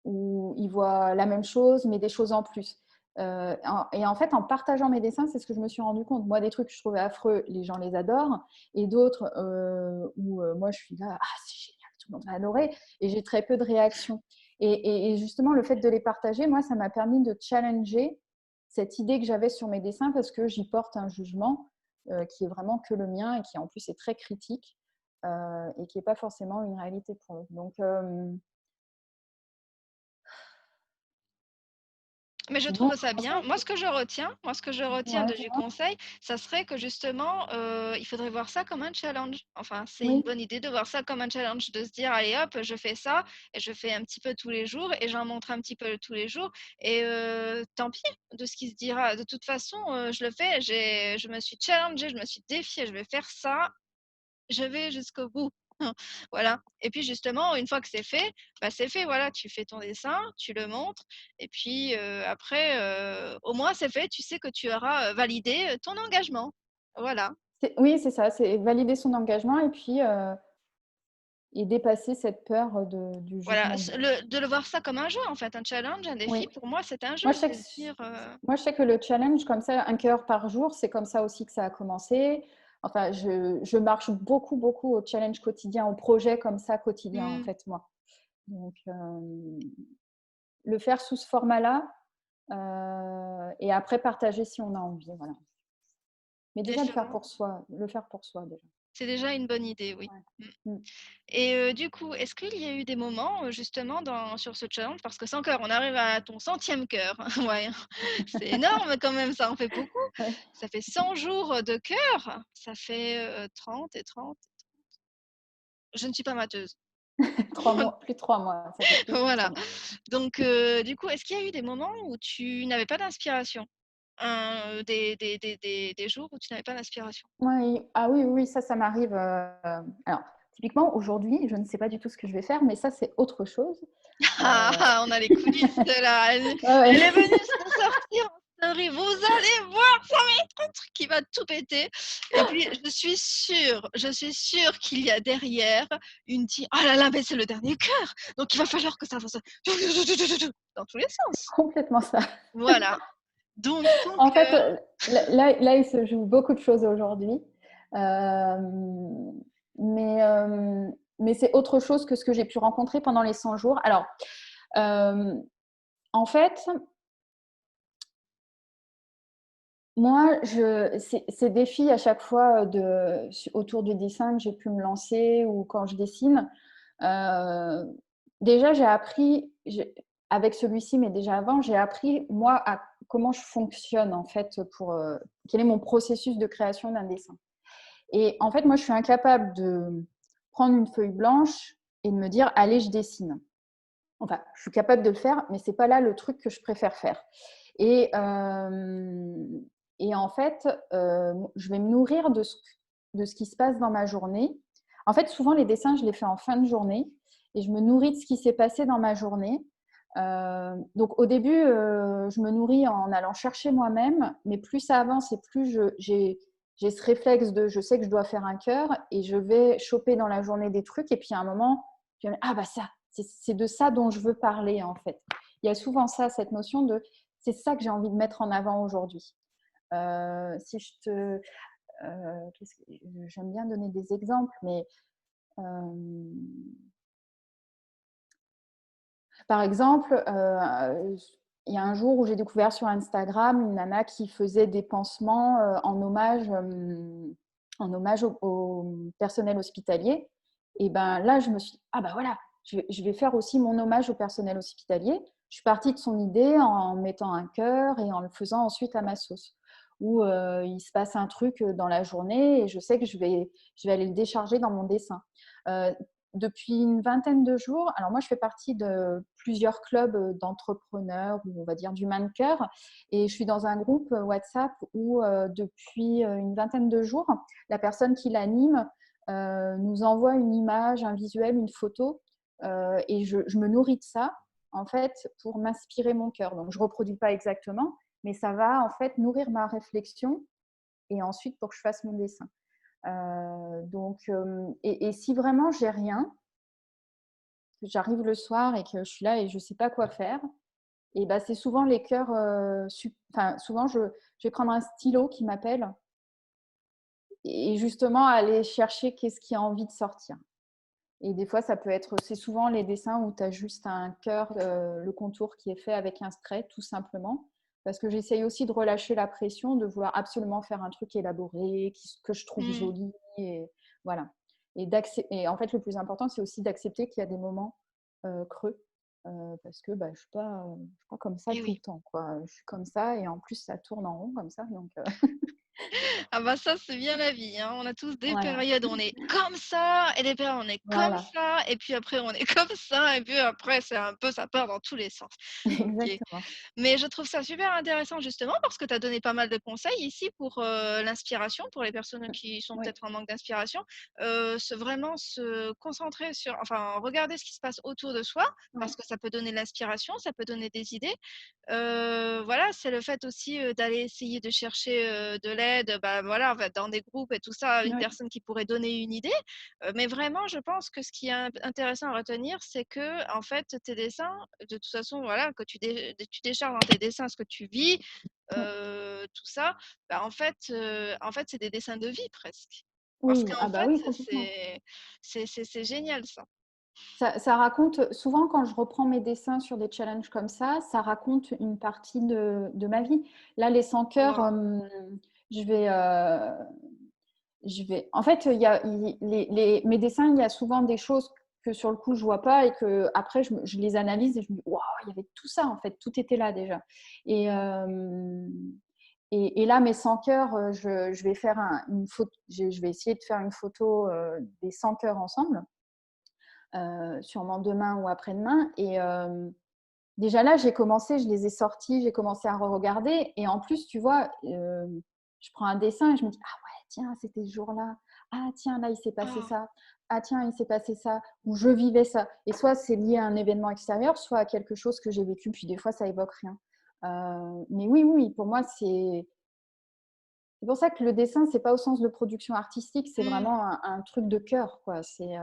ou ils voient la même chose, mais des choses en plus. Et en fait, en partageant mes dessins, c'est ce que je me suis rendu compte. Moi, des trucs que je trouvais affreux, les gens les adorent, et d'autres où moi, je suis là, ah, c'est génial, tout le monde va adorer, et j'ai très peu de réactions. Et justement, le fait de les partager, moi, ça m'a permis de challenger cette idée que j'avais sur mes dessins parce que j'y porte un jugement qui est vraiment que le mien et qui en plus est très critique et qui n'est pas forcément une réalité pour eux. Donc, Mais je donc trouve ça bien. Moi, ce que je retiens ouais, du conseil, ça serait que justement, il faudrait voir ça comme un challenge. Enfin, c'est une oui, bonne idée de voir ça comme un challenge, de se dire: «Allez hop, je fais ça et je fais un petit peu tous les jours et j'en montre un petit peu tous les jours et tant pis de ce qui se dira. De toute façon, je le fais, je me suis challengée, je me suis défiée, je vais faire ça, je vais jusqu'au bout». Voilà et puis justement, une fois que c'est fait, bah, c'est fait, voilà, tu fais ton dessin, tu le montres et puis, après, au moins c'est fait, tu sais que tu auras, validé, ton engagement. Voilà, Oui, c'est ça, c'est valider son engagement et dépasser cette peur du voilà, jugement des autres. de le voir ça comme un jeu, en fait, un challenge, un Oui. défi, pour moi, c'est un jeu, Moi, je sais que c'est se dire, le challenge comme ça, 1 cœur par jour, c'est comme ça aussi que ça a commencé. Enfin, je marche beaucoup, beaucoup au challenge quotidien, au projet comme ça quotidien, en mmh, fait, moi. Donc, le faire sous ce format-là, et après partager si on a envie, voilà. Mais déjà différent. le faire pour soi déjà. C'est déjà une bonne idée, oui. Ouais. Mmh. Mmh. Et du coup, est-ce qu'il y a eu des moments, justement sur ce challenge parce que 100 cœurs, on arrive à ton 100e cœur. Ouais, c'est énorme quand même, ça en fait beaucoup. Ouais. Ça fait 100 jours, de cœur, ça fait, 30 et 30. Je ne suis pas matheuse. 3 mois, plus de 3 mois, ça fait plus de 3 Voilà. mois. Donc du coup, est-ce qu'il y a eu des moments où tu n'avais pas d'inspiration? Des jours où tu n'avais pas d'inspiration? Oui, ah oui, oui, ça m'arrive, alors Typiquement, aujourd'hui, je ne sais pas du tout ce que je vais faire, mais ça, c'est autre chose. Ah, ah, on a les coulisses là. Elle, Ouais, ouais. elle est venue se sortir en story. Vous allez voir, ça va être un truc qui va tout péter. Et puis, je suis sûre qu'il y a derrière une team. Oh là là, mais c'est le dernier cœur. Donc, il va falloir que ça fasse dans tous les sens. Complètement ça. Voilà. Donc, ton En fait, cœur. là, il se joue beaucoup de choses aujourd'hui. Euh, mais mais c'est autre chose que ce que j'ai pu rencontrer pendant les 100 jours. Alors, euh, en fait, moi, ces défis à chaque fois autour du dessin que j'ai pu me lancer ou quand je dessine, déjà j'ai appris, avec celui-ci, mais déjà avant, j'ai appris moi à comment je fonctionne en fait quel est mon processus de création d'un dessin. Et en fait, moi, je suis incapable de prendre une feuille blanche et de me dire allez, je dessine. Enfin, je suis capable de le faire, mais c'est pas là le truc que je préfère faire. Et, euh, et en fait, je vais me nourrir de ce qui se passe dans ma journée. En fait, souvent, les dessins, je les fais en fin de journée et je me nourris de ce qui s'est passé dans ma journée. Donc, au début, je me nourris en allant chercher moi-même, mais plus ça avance et plus j'ai ce réflexe de je sais que je dois faire un cœur et je vais choper dans la journée des trucs. Et puis, à un moment, je vais me dire, ah, bah ça, c'est de ça dont je veux parler, en fait. Il y a souvent ça, cette notion de c'est ça que j'ai envie de mettre en avant aujourd'hui. Si je te. J'aime bien donner des exemples, mais par exemple, il y a un jour où j'ai découvert sur Instagram une nana qui faisait des pansements en hommage au personnel hospitalier. Et ben là, je me suis dit, ah ben voilà, je vais faire aussi mon hommage au personnel hospitalier. Je suis partie de son idée en mettant un cœur et en le faisant ensuite à ma sauce. Où il se passe un truc dans la journée et je sais que je vais aller le décharger dans mon dessin. Depuis une vingtaine de jours, alors moi je fais partie de plusieurs clubs d'entrepreneurs, ou on va dire d'humains de cœur, et je suis dans un groupe WhatsApp où depuis une vingtaine de jours, la personne qui l'anime nous envoie une image, un visuel, une photo, et je me nourris de ça en fait pour m'inspirer mon cœur. Donc je ne reproduis pas exactement, mais ça va en fait nourrir ma réflexion et ensuite pour que je fasse mon dessin. Et si vraiment j'ai rien, que j'arrive le soir et que je suis là et je ne sais pas quoi faire, et ben c'est souvent les cœurs. Enfin, souvent je vais prendre un stylo qui m'appelle et justement aller chercher qu'est-ce qui a envie de sortir. Et des fois, ça peut être, c'est souvent les dessins où tu as juste un cœur, le contour qui est fait avec un trait, tout simplement. Parce que j'essaye aussi de relâcher la pression, de vouloir absolument faire un truc élaboré, que je trouve Hmm. joli. Et voilà. Et en fait, le plus important, c'est aussi d'accepter qu'il y a des moments creux. Parce que bah, je ne suis pas comme ça Et tout le oui. temps, quoi. Je suis comme ça et en plus, ça tourne en rond comme ça. Donc, Ah bah ça, c'est bien la vie, hein. On a tous des voilà. périodes où on est comme ça et des périodes où on est comme Voilà. ça et puis après on est comme ça et puis après c'est un peu ça part dans tous les sens. OK. Exactement. Mais je trouve ça super intéressant justement parce que tu as donné pas mal de conseils ici pour, l'inspiration, pour les personnes qui sont Oui. peut-être en manque d'inspiration. Vraiment se concentrer sur enfin regarder ce qui se passe autour de soi Oui. parce que ça peut donner de l'inspiration, ça peut donner des idées. Voilà, c'est le fait aussi, d'aller essayer de chercher, de l'aide, bah, voilà, enfin, dans des groupes et tout ça, une Oui. personne qui pourrait donner une idée. Mais vraiment, je pense que ce qui est intéressant à retenir, c'est que en fait, tes dessins, de toute façon, voilà, que tu décharges dans tes dessins ce que tu vis, Oui. tout ça, bah, en fait, c'est des dessins de vie presque. Parce Oui. qu'en Ah bah fait, oui, complètement. c'est génial ça. Ça raconte, souvent quand je reprends mes dessins sur des challenges comme ça raconte une partie de ma vie. Là, les 100 cœurs, Waouh! je vais, en fait, mes dessins, il y a souvent des choses que sur le coup, je vois pas et que après je les analyse et je me dis, waouh, il y avait tout ça, en fait, tout était là déjà. Et, euh, et là, mes 100 cœurs, je vais faire une photo, je vais essayer de faire une photo des 100 cœurs ensemble. Sûrement demain ou après-demain. Et déjà là, j'ai commencé, je les ai sortis, j'ai commencé à re-regarder. Et en plus, tu vois, je prends un dessin et je me dis, ah ouais, tiens, c'était ce jour-là. ah tiens, là, il s'est passé Oh, ça. Ah tiens, il s'est passé ça. Ou je vivais ça. Et soit c'est lié à un événement extérieur, soit à quelque chose que j'ai vécu. Puis des fois, ça évoque rien. Mais oui, oui, pour moi, c'est pour ça que le dessin, c'est pas au sens de production artistique, c'est mmh, vraiment un truc de cœur, quoi. C'est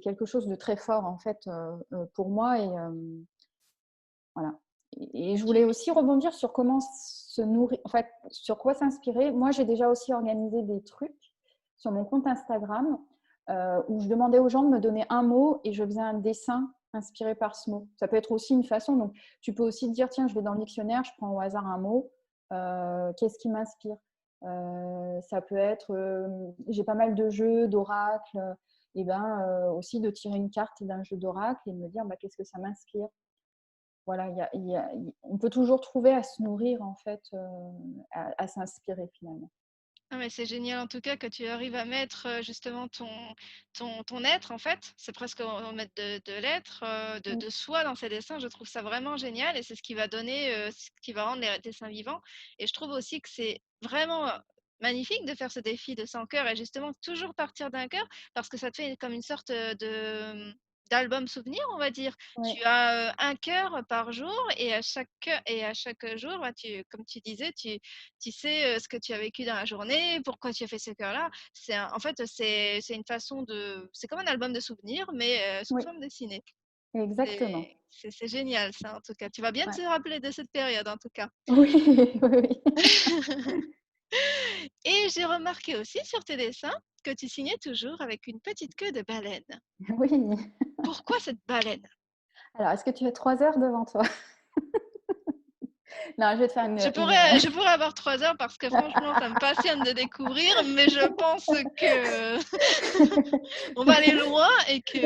quelque chose de très fort, en fait, pour moi. Et voilà. Et je voulais tu aussi rebondir sur comment se nourrir, en fait, sur quoi s'inspirer. Moi, j'ai déjà aussi organisé des trucs sur mon compte Instagram où je demandais aux gens de me donner un mot et je faisais un dessin inspiré par ce mot. Ça peut être aussi une façon. Donc, tu peux aussi te dire, tiens, je vais dans le dictionnaire, je prends au hasard un mot. Qu'est-ce qui m'inspire? Ça peut être, j'ai pas mal de jeux, d'oracles, et ben aussi de tirer une carte d'un jeu d'oracle et de me dire, bah, qu'est-ce que ça m'inspire? Voilà, on peut toujours trouver à se nourrir, en fait, à s'inspirer finalement. Ah mais c'est génial en tout cas que tu arrives à mettre, justement ton être en fait. C'est presque en mettre de l'être, Mm. de soi dans ces dessins. Je trouve ça vraiment génial et c'est ce qui va donner, ce qui va rendre les dessins vivants et je trouve aussi que c'est vraiment, magnifique de faire ce défi de 100 cœurs et justement toujours partir d'un cœur parce que ça te fait comme une sorte, d'album souvenir, on va dire. Ouais, Tu as, 1 cœur par jour et à chaque jour, bah, comme tu disais, tu sais ce que tu as vécu dans la journée, pourquoi tu as fait ce cœur-là. En fait, c'est une façon de. C'est comme un album de souvenirs, mais sous oui, forme dessinée. exactement. C'est génial, ça, en tout cas. Tu vas bien Ouais. te rappeler de cette période, en tout cas. Oui, oui, oui. Et j'ai remarqué aussi sur tes dessins que tu signais toujours avec une petite queue de baleine. Oui. Pourquoi cette baleine? Alors, est-ce que tu as 3 heures devant toi? Non, je vais te faire Je pourrais avoir 3 heures parce que franchement, ça me passionne de découvrir, mais je pense que on va aller loin et que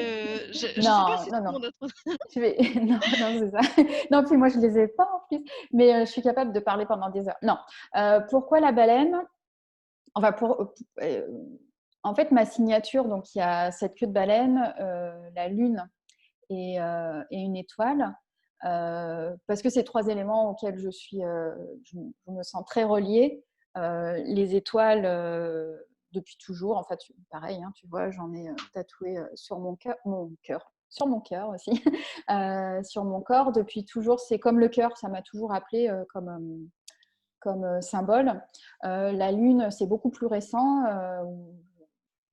je sais pas Non, si non, tout le non. monde a trop. Je vais non, non, c'est ça. Non, puis moi, je les ai pas en plus, mais je suis capable de parler pendant des heures. Non, pourquoi la baleine? Enfin, en fait, ma signature, donc il y a cette queue de baleine, la lune et une étoile, parce que c'est 3 éléments auxquels je me sens très reliée. Les étoiles, depuis toujours, en fait, pareil, hein, tu vois, j'en ai tatoué sur mon cœur, sur mon cœur aussi, sur mon corps depuis toujours. C'est comme le cœur, ça m'a toujours appelé comme symbole. La lune, c'est beaucoup plus récent,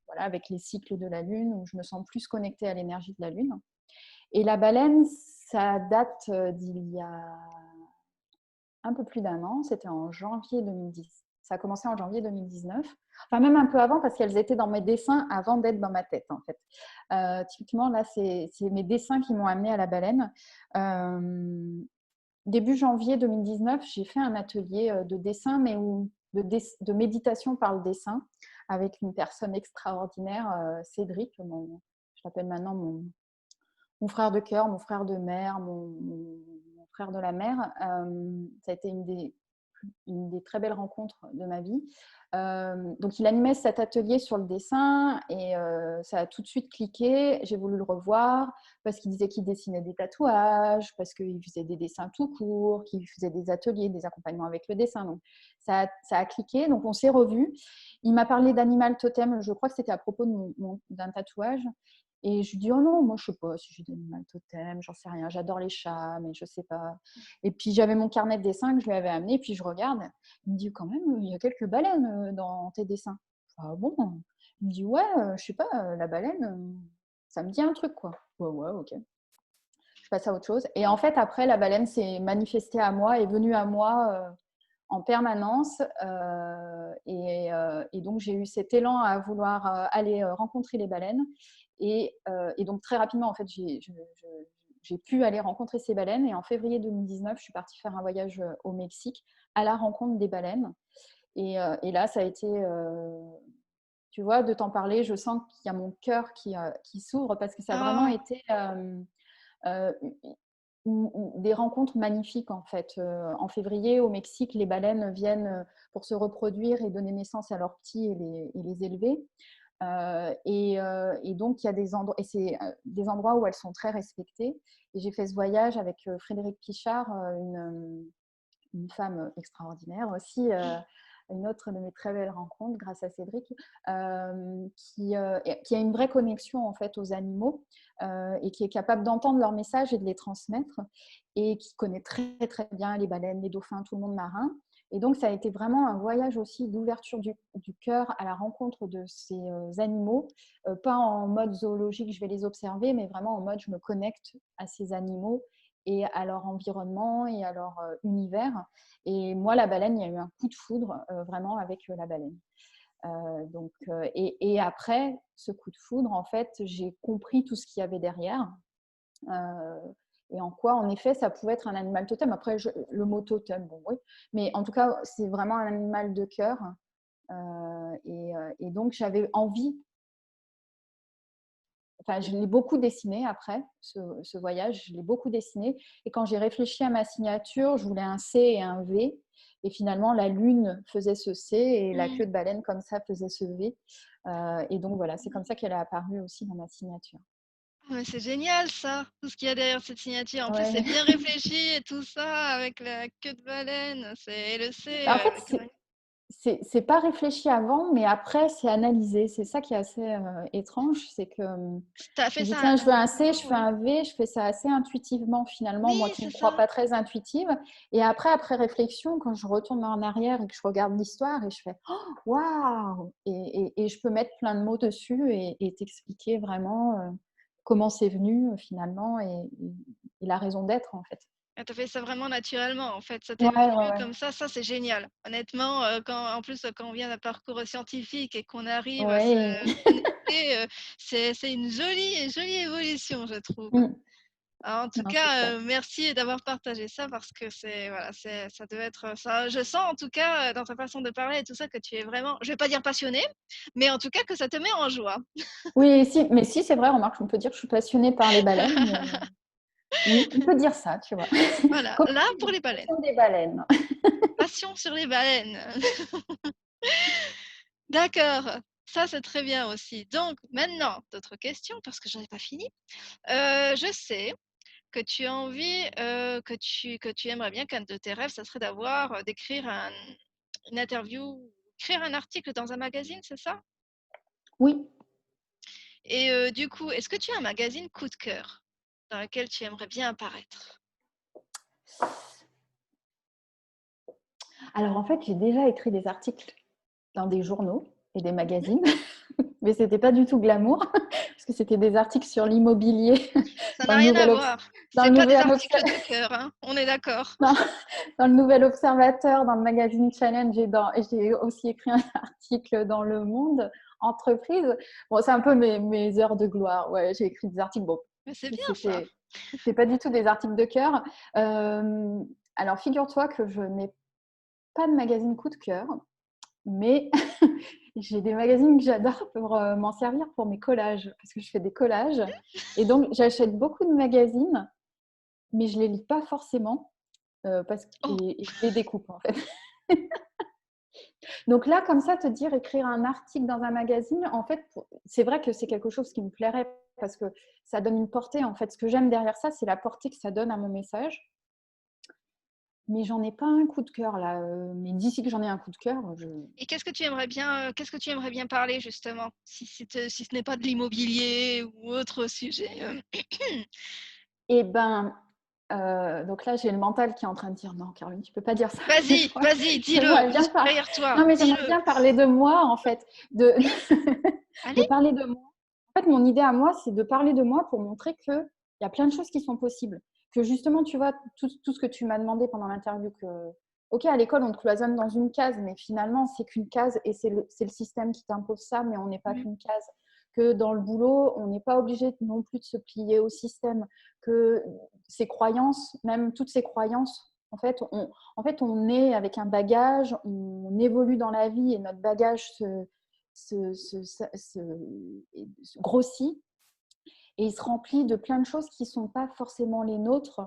voilà, avec les cycles de la lune, où je me sens plus connectée à l'énergie de la lune. Et la baleine, ça date d'il y a un peu plus d'un an, c'était en janvier 2010. Ça a commencé en janvier 2019, enfin même un peu avant parce qu'elles étaient dans mes dessins avant d'être dans ma tête en fait. Typiquement là, c'est mes dessins qui m'ont amené à la baleine. Début janvier 2019, j'ai fait un atelier de dessin, mais de méditation par le dessin avec une personne extraordinaire, Cédric, je l'appelle maintenant mon frère de cœur, mon frère de mère, mon frère de la mer. Ça a été une des très belles rencontres de ma vie. Donc, il animait cet atelier sur le dessin et ça a tout de suite cliqué. J'ai voulu le revoir parce qu'il disait qu'il dessinait des tatouages, parce qu'il faisait des dessins tout court, qu'il faisait des ateliers, des accompagnements avec le dessin. Donc, ça a cliqué. Donc, on s'est revus. Il m'a parlé d'animal totem. Je crois que c'était à propos d'un tatouage. Et je lui dis, oh non, moi je sais pas si j'ai des animaux totem, j'en sais rien, j'adore les chats, mais je sais pas. Et puis j'avais mon carnet de dessin que je lui avais amené, puis je regarde, il me dit, quand même, il y a quelques baleines dans tes dessins. Ah bon? Il me dit, ouais, je sais pas, la baleine, ça me dit un truc, quoi. Ouais, ouais, ok. Je passe à autre chose. Et en fait, après, la baleine s'est manifestée à moi, est venue à moi en permanence. Et donc, j'ai eu cet élan à vouloir aller rencontrer les baleines. Et donc, très rapidement, en fait, j'ai pu aller rencontrer ces baleines. Et en février 2019, je suis partie faire un voyage au Mexique à la rencontre des baleines. Et là, ça a été, tu vois, de t'en parler, je sens qu'il y a mon cœur qui s'ouvre parce que ça a vraiment Ah, été euh, des rencontres magnifiques en fait. En février, au Mexique, les baleines viennent pour se reproduire et donner naissance à leurs petits et les élever. Et donc, il y a des endroits, et c'est des endroits où elles sont très respectées. Et j'ai fait ce voyage avec Frédéric Pichard, une femme extraordinaire aussi, une autre de mes très belles rencontres grâce à Cédric, qui a une vraie connexion en fait aux animaux et qui est capable d'entendre leurs messages et de les transmettre et qui connaît très très bien les baleines, les dauphins, tout le monde marin. Et donc, ça a été vraiment un voyage aussi d'ouverture du cœur à la rencontre de ces animaux, pas en mode zoologique, je vais les observer, mais vraiment en mode je me connecte à ces animaux et à leur environnement et à leur univers. Et moi, la baleine, il y a eu un coup de foudre vraiment avec la baleine. Et après ce coup de foudre, en fait, j'ai compris tout ce qu'il y avait derrière. Et en quoi, en effet, ça pouvait être un animal totem. Après, le mot totem, bon, oui. Mais en tout cas, c'est vraiment un animal de cœur. Et donc, j'avais envie. Enfin, je l'ai beaucoup dessiné après ce voyage. Je l'ai beaucoup dessiné. Et quand j'ai réfléchi à ma signature, je voulais un C et un V. Et finalement, la lune faisait ce C et la queue de baleine, comme ça, faisait ce V. Et donc, voilà, c'est comme ça qu'elle a apparu aussi dans ma signature. Mais c'est génial ça, tout ce qu'il y a derrière cette signature. En plus, c'est Ouais. bien réfléchi et tout ça avec la queue de baleine, c'est le C En fait, avec un. c'est pas réfléchi avant, mais après, c'est analysé. C'est ça qui est assez étrange. C'est que Tu as je fait me dis, ça tiens, je veux un C, intuitivement, je fais oui. un V, je fais ça assez intuitivement finalement, Oui, moi qui ne c'est me crois ça. pas très intuitive. Et après réflexion, quand je retourne en arrière et que je regarde l'histoire et je fais, oh, waouh! Et je peux mettre plein de mots dessus et t'expliquer vraiment comment c'est venu finalement et la raison d'être en fait. Ah, tu as fait ça vraiment naturellement, en fait, ça t'est Ouais, venu ouais, ouais. comme ça, c'est génial. Honnêtement, quand en plus, quand on vient d'un parcours scientifique et qu'on arrive à se Ouais. connecter, c'est une jolie évolution, je trouve. Mm. Alors, en tout Non, c'est cas, clair. merci d'avoir partagé ça parce que c'est voilà, ça devait être ça. Je sens en tout cas dans ta façon de parler et tout ça que tu es vraiment, je vais pas dire passionné, mais en tout cas que ça te met en joie. Oui, si, mais si, c'est vrai, remarque, on peut dire que je suis passionnée par les baleines. Oui, on peut dire ça, tu vois. Voilà, Comme là on dit, pour j'ai les une baleines. passion des baleines. Passion sur les baleines. D'accord, ça c'est très bien aussi. Donc maintenant, d'autres questions parce que j'en ai pas fini. Je sais que tu as envie, que tu aimerais bien qu'un de tes rêves, ça serait d'avoir, d'écrire une interview, écrire un article dans un magazine, c'est ça? Oui. Et du coup, est-ce que tu as un magazine coup de cœur dans lequel tu aimerais bien apparaître? Alors, en fait, j'ai déjà écrit des articles dans des journaux et des magazines, mais c'était pas du tout glamour, parce que c'était des articles sur l'immobilier Ça dans n'a le rien à Nouvel, voir. dans C'est le pas des nouvel, articles de cœur, hein, on est d'accord. non, dans le Nouvel Observateur, dans le magazine Challenge et j'ai aussi écrit un article dans Le Monde Entreprise. Bon, c'est un peu mes heures de gloire. Ouais, j'ai écrit des articles. Bon, Mais c'est bien ça. c'était pas du tout des articles de cœur. Euh, alors, figure-toi que je n'ai pas de magazine coup de cœur, mais j'ai des magazines que j'adore pour m'en servir pour mes collages, parce que je fais des collages. Et donc, j'achète beaucoup de magazines, mais je les lis pas forcément. Oh, Et je les découpe en fait. Donc là, comme ça, te dire écrire un article dans un magazine, en fait, c'est vrai que c'est quelque chose qui me plairait parce que ça donne une portée. En fait, ce que j'aime derrière ça, c'est la portée que ça donne à mon message. Mais j'en ai pas un coup de cœur là. Mais d'ici que j'en ai un coup de cœur, et qu'est-ce que tu aimerais bien parler justement? Si ce n'est pas de l'immobilier ou autre sujet. Eh ben, donc là, j'ai le mental qui est en train de dire non, Caroline, tu peux pas dire ça. Vas-y, vas-y, dis-le, J'aimerais je bien suis par... derrière toi, Non, mais j'aimerais dis-le. bien parler de moi en fait, de, de Allez, parler de moi. En fait, mon idée à moi, c'est de parler de moi pour montrer qu'il y a plein de choses qui sont possibles. Que justement, tu vois, tout ce que tu m'as demandé pendant l'interview, que, ok, à l'école, on te cloisonne dans une case, mais finalement, c'est qu'une case et c'est le système qui t'impose ça, mais on n'est pas mmh, qu'une case. Que dans le boulot, on n'est pas obligé non plus de se plier au système. Que ces croyances, même toutes ces croyances, en fait, on est avec un bagage, on évolue dans la vie et notre bagage se grossit et il se remplit de plein de choses qui ne sont pas forcément les nôtres,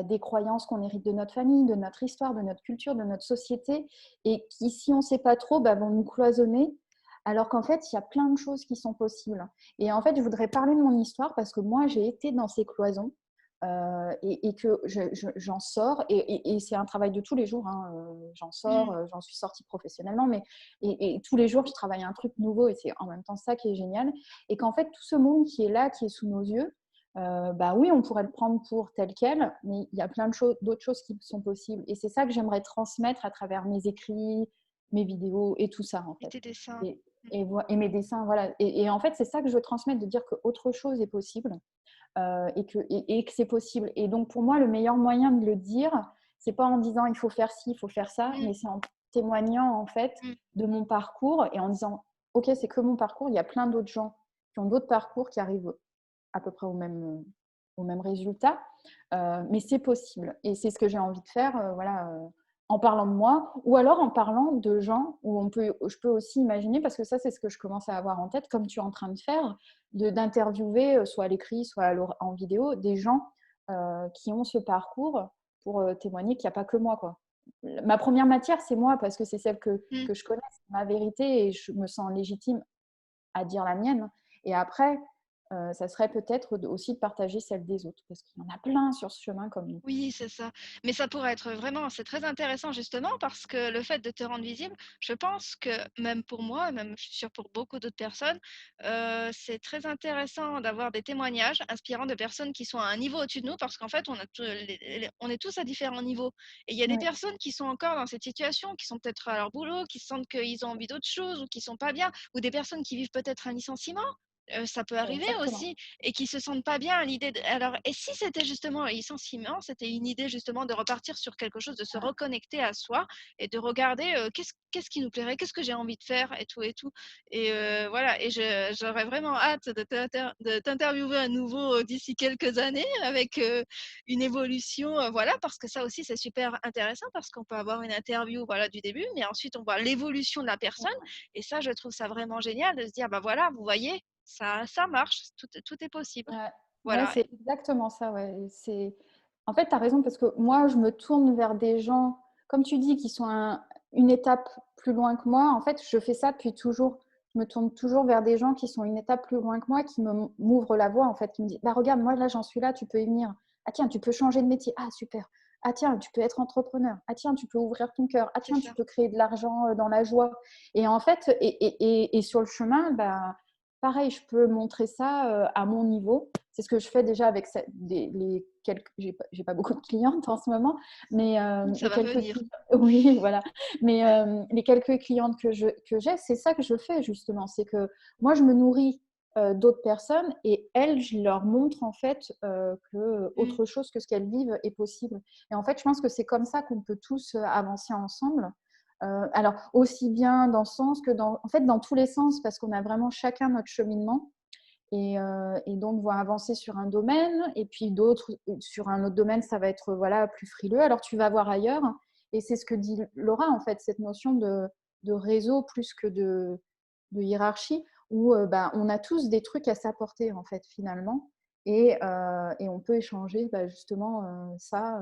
des croyances qu'on hérite de notre famille, de notre histoire, de notre culture, de notre société, et qui, si on ne sait pas trop, vont nous cloisonner, alors qu'en fait, il y a plein de choses qui sont possibles. Et en fait, je voudrais parler de mon histoire parce que moi, j'ai été dans ces cloisons. et que j'en sors. Et c'est un travail de tous les jours. Hein. J'en sors, j'en suis sortie professionnellement, mais et tous les jours, je travaille un truc nouveau et c'est en même temps ça qui est génial. Et qu'en fait, tout ce monde qui est là, qui est sous nos yeux, bah oui, on pourrait le prendre pour tel quel, mais il y a plein de d'autres choses qui sont possibles. Et c'est ça que j'aimerais transmettre à travers mes écrits, mes vidéos et tout ça, en Et fait. tes dessins. Et, et mes dessins, voilà. Et en fait, c'est ça que je veux transmettre, de dire qu'autre chose est possible. Et que c'est possible. Et donc, pour moi, le meilleur moyen de le dire, c'est pas en disant il faut faire ci, il faut faire ça, Mmh, mais c'est en témoignant, en fait, mmh. de mon parcours et en disant ok, c'est que mon parcours, il y a plein d'autres gens qui ont d'autres parcours qui arrivent à peu près au même résultat, mais c'est possible. Et c'est ce que j'ai envie de faire, voilà, en parlant de moi, ou alors en parlant de gens où je peux aussi imaginer, parce que ça, c'est ce que je commence à avoir en tête, comme tu es en train de faire, d'interviewer, soit à l'écrit, soit en vidéo, des gens qui ont ce parcours pour témoigner qu'il n'y a pas que moi, quoi. Ma première matière, c'est moi, parce que c'est celle Mmh. que je connais, c'est ma vérité, et je me sens légitime à dire la mienne. Et après, ça serait peut-être aussi de partager celle des autres, parce qu'il y en a plein sur ce chemin comme nous. Oui, c'est ça. Mais ça pourrait être vraiment, c'est très intéressant justement parce que le fait de te rendre visible, je pense que même pour moi, même je suis sûre pour beaucoup d'autres personnes, c'est très intéressant d'avoir des témoignages inspirants de personnes qui sont à un niveau au-dessus de nous parce qu'en fait, on est tous à différents niveaux. Et il y a des Ouais, personnes qui sont encore dans cette situation, qui sont peut-être à leur boulot, qui sentent qu'ils ont envie d'autre chose ou qui sont pas bien, ou des personnes qui vivent peut-être un licenciement. Ça peut arriver exactement. aussi et qui se sentent pas bien à l'idée de... Alors, et si c'était justement un licenciement, c'était une idée justement de repartir sur quelque chose, de se reconnecter à soi et de regarder qu'est-ce qui nous plairait, qu'est-ce que j'ai envie de faire et tout et tout. Et voilà, et j'aurais vraiment hâte de t'interviewer à nouveau d'ici quelques années avec une évolution, voilà, parce que ça aussi c'est super intéressant parce qu'on peut avoir une interview, voilà, du début, mais ensuite on voit l'évolution de la personne et ça, je trouve ça vraiment génial de se dire, bah voilà, vous voyez, ça marche, tout est possible. Ouais, ouais, Voilà. c'est exactement ça. Ouais. En fait, tu as raison, parce que moi, je me tourne vers des gens, comme tu dis, qui sont une étape plus loin que moi. En fait, je fais ça depuis toujours. Je me tourne toujours vers des gens qui sont une étape plus loin que moi, qui m'ouvrent la voie, en fait, qui me disent, bah, regarde, moi, là, j'en suis là, tu peux y venir. Ah tiens, tu peux changer de métier. Ah, super. Ah tiens, tu peux être entrepreneur. Ah tiens, tu peux ouvrir ton cœur. Ah C'est tiens, tu ça. peux créer de l'argent dans la joie. Et en fait, et sur le chemin, bah, pareil, je peux montrer ça à mon niveau. C'est ce que je fais déjà avec les quelques. J'ai pas beaucoup de clientes en ce moment, mais Ça les va quelques venir. clientes, oui, voilà. Mais les quelques clientes que j'ai, c'est ça que je fais justement. C'est que moi, je me nourris d'autres personnes et elles, je leur montre en fait que Mmh. autre chose que ce qu'elles vivent est possible. Et en fait, je pense que c'est comme ça qu'on peut tous avancer ensemble. Alors, aussi bien dans ce sens que en fait, dans tous les sens, parce qu'on a vraiment chacun notre cheminement. Et donc, on va avancer sur un domaine, et puis d'autres, sur un autre domaine, ça va être voilà, plus frileux. Alors, tu vas voir ailleurs. Et c'est ce que dit Laura, en fait, cette notion de réseau plus que de hiérarchie, où bah, on a tous des trucs à s'apporter, en fait, finalement. Et on peut échanger bah, justement ça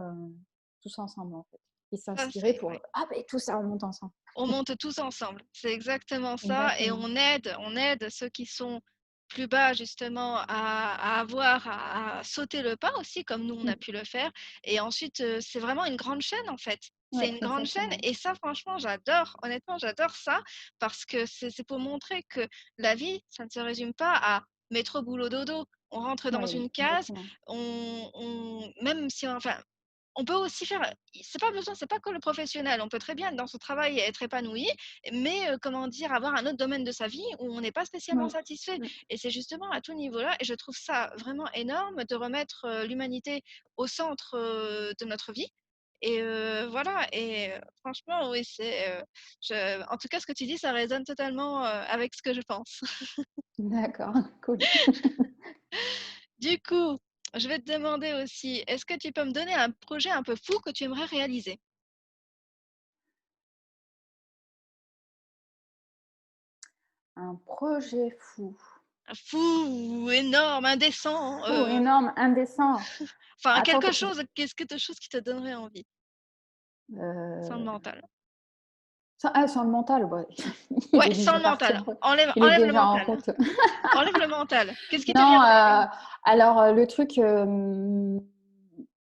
tous ensemble, en fait. Et Ça, s'inspirer c'est pour ouais. ah ben tout ça on monte ensemble. On monte tous ensemble. C'est exactement ça et Exactement. on aide ceux qui sont plus bas justement à avoir à sauter le pas aussi comme nous on a Mm. pu le faire et ensuite, c'est vraiment une grande chaîne en fait. C'est Ouais, une grande chaîne exactement. et ça franchement j'adore. Honnêtement, j'adore ça parce que c'est pour montrer que la vie, ça ne se résume pas à métro boulot dodo. On rentre dans Oui, une case, exactement. on même si enfin on peut aussi faire c'est pas besoin, c'est pas que le professionnel, on peut très bien être dans son travail et être épanoui, mais comment dire? Avoir un autre domaine de sa vie où on n'est pas spécialement Oui. satisfait Mm. et c'est justement à tout niveau-là et je trouve ça vraiment énorme de remettre, l'humanité au centre, de notre vie et voilà et franchement oui, en tout cas ce que tu dis, ça résonne totalement, avec ce que je pense. D'accord, cool. Du coup, je vais te demander aussi, est-ce que tu peux me donner un projet un peu fou que tu aimerais réaliser? Un projet fou. Fou, énorme, indécent, Fou, énorme, indécent. enfin Attends, quelque chose, quelque chose qui te donnerait envie, sans le euh, mental. sans le mental, ouais. Il Ouais, est sans déjà le parti mental. en route. Enlève, Il est enlève le déjà en mental. route. Enlève le mental. Qu'est-ce qui te Non, viendrait? alors le truc,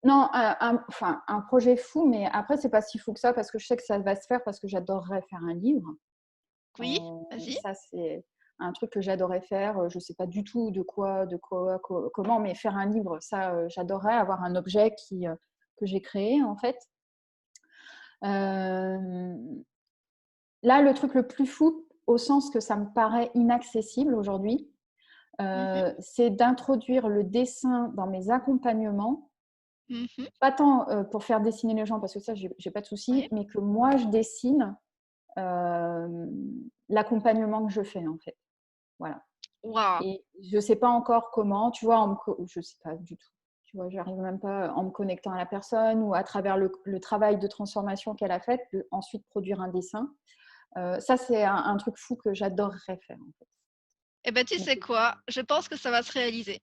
Non, enfin, un projet fou, mais après, c'est pas si fou que ça parce que je sais que ça va se faire parce que j'adorerais faire un livre. Oui, vas-y. Ça, c'est un truc que j'adorerais faire. Je sais pas du tout comment, mais faire un livre, ça, j'adorerais avoir un objet que j'ai créé, en fait. Euh, Là, le truc le plus fou, au sens que ça me paraît inaccessible aujourd'hui, Mhm, c'est d'introduire le dessin dans mes accompagnements. mhm, Pas tant pour faire dessiner les gens, parce que ça, j'ai pas de souci, oui. mais que moi, je dessine euh, l'accompagnement que je fais, en fait. Voilà. Waouh. Et je sais pas encore comment, tu vois, je sais pas du tout. Tu vois, j'arrive même pas en me connectant à la personne ou à travers le travail de transformation qu'elle a fait, de ensuite produire un dessin. Ça, c'est un truc fou que j'adorerais faire, en fait. Eh ben, tu Mais sais quoi? Je pense que ça va se réaliser.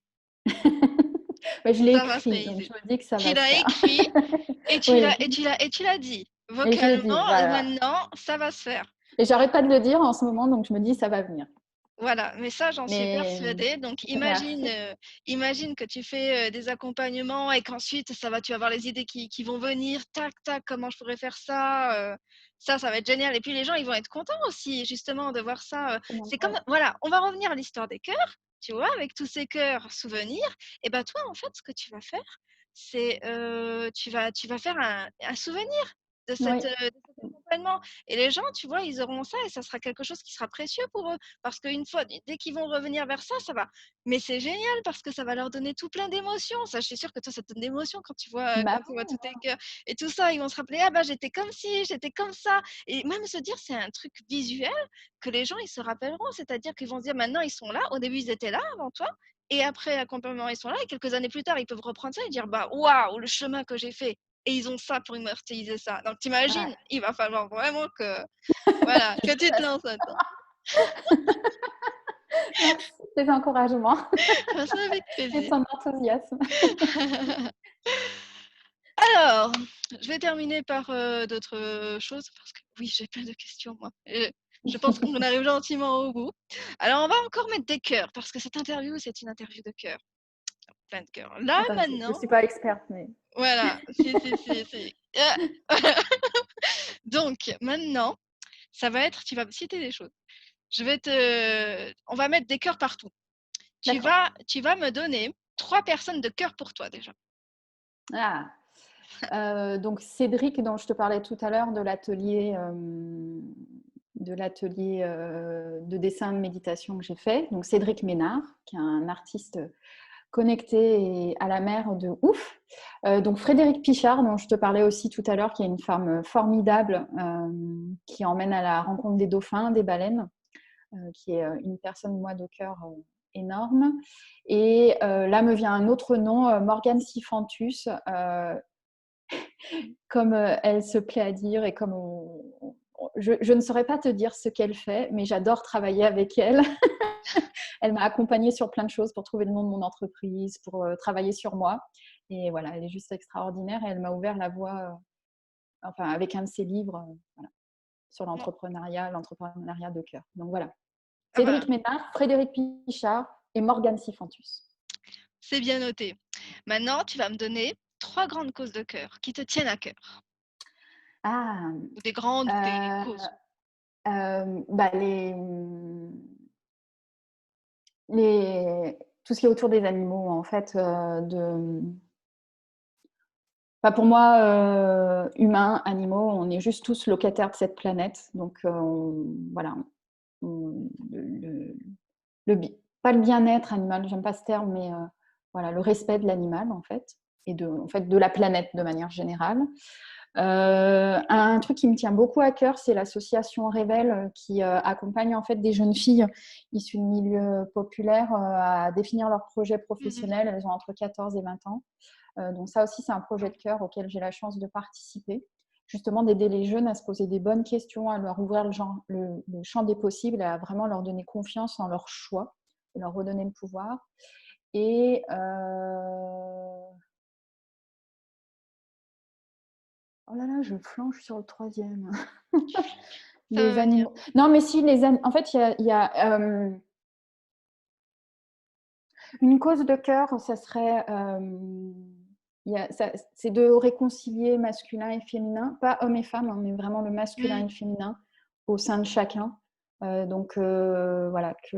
mais je l'ai Ça va se écrit, donc réaliser. je me dis que ça Tu va se l'as faire. écrit Oui, et tu l'as dit mais je l'ai dit, vocalement. voilà. Maintenant, ça va se faire. Et j'arrête pas de le dire en ce moment, donc je me dis ça va venir. Voilà, mais ça, j'en suis Mais persuadée. Donc, merci. imagine que tu fais des accompagnements et qu'ensuite, tu vas avoir les idées qui vont venir. Tac, tac, comment je pourrais faire ça ça va être génial. Et puis, les gens, ils vont être contents aussi, justement, de voir ça. C'est comme, Ouais. voilà, on va revenir à l'histoire des cœurs, tu vois, avec tous ces cœurs souvenirs. Et ben, toi, en fait, ce que tu vas faire, c'est tu vas faire un souvenir Oui, de cet accompagnement. Et les gens, tu vois, ils auront ça et ça sera quelque chose qui sera précieux pour eux. Parce qu'une fois, dès qu'ils vont revenir vers ça, ça va. Mais c'est génial parce que ça va leur donner tout plein d'émotions. Ça, je suis sûre que toi, ça te donne d'émotions bah quand tu vois tous tes cœurs et tout ça. Ils vont se rappeler, ah bah j'étais comme ci, j'étais comme ça. Et même se dire, c'est un truc visuel que les gens, ils se rappelleront. C'est-à-dire qu'ils vont se dire, maintenant, ils sont là. Au début, ils étaient là avant toi. Et après l'accompagnement, ils sont là. Et quelques années plus tard, ils peuvent reprendre ça et dire, bah waouh, le chemin que j'ai fait. Et ils ont ça pour immortaliser ça. Donc, ouais, t'imagines, il va falloir vraiment voilà, que tu te lances là-dedans. merci de tes encouragements Ah, ça avec et de plaisir. ton enthousiasme. Alors, je vais terminer par d'autres choses parce que oui, j'ai plein de questions moi. Et je pense qu'on arrive gentiment au bout. Alors, on va encore mettre des cœurs parce que cette interview, c'est une interview de cœur, plein de cœurs. Là, Enfin, je maintenant, suis pas experte, mais voilà, si. Donc, maintenant, ça va être, tu vas me citer des choses. On va mettre des cœurs partout. d'accord. Tu vas me donner 3 personnes de cœur pour toi déjà. Ah. Donc Cédric, dont je te parlais tout à l'heure, de l'atelier de dessin de méditation que j'ai fait. Donc Cédric Ménard, qui est un artiste connecté et à la mer de ouf. Donc Frédéric Pichard, dont je te parlais aussi tout à l'heure, qui est une femme formidable, qui emmène à la rencontre des dauphins, des baleines, qui est une personne, moi, de cœur énorme. Et là me vient un autre nom, Morgane Sifantus, comme elle se plaît à dire et comme je ne saurais pas te dire ce qu'elle fait, mais j'adore travailler avec elle. Elle m'a accompagnée sur plein de choses pour trouver le nom de mon entreprise, pour travailler sur moi. Et voilà, elle est juste extraordinaire et elle m'a ouvert la voie, enfin, avec un de ses livres, voilà, sur Non. l'entrepreneuriat de cœur. Donc voilà. Ah bah, Cédric Ménard, Frédéric Pichard et Morgane Sifantus. c'est bien noté. Maintenant, tu vas me donner 3 grandes causes de cœur qui te tiennent à cœur. Ah, Ou des grandes ou des euh, causes. bah tout ce qui est autour des animaux, en fait, enfin, pour moi, humains, animaux, on est juste tous locataires de cette planète. Donc, voilà, on- le, le, pas le bien-être animal, j'aime pas ce terme, mais voilà, le respect de l'animal, en fait, et en fait, de la planète de manière générale. Un truc qui me tient beaucoup à cœur, c'est l'association Révèle qui accompagne en fait des jeunes filles issues de milieux populaires à définir leurs projets Mhm. professionnels. Elles ont entre 14 et 20 ans. Donc ça aussi, c'est un projet de cœur auquel j'ai la chance de participer. Justement, d'aider les jeunes à se poser des bonnes questions, à leur ouvrir le champ des possibles, et à vraiment leur donner confiance en leur choix et leur redonner le pouvoir. Et oh là là, je flanche sur le troisième. Ça Les va venir. animaux. Non, mais si, en fait, il y a une cause de cœur, ça serait c'est de réconcilier masculin et féminin, pas homme et femme, hein, mais vraiment le masculin et le féminin au sein de chacun. Donc voilà, que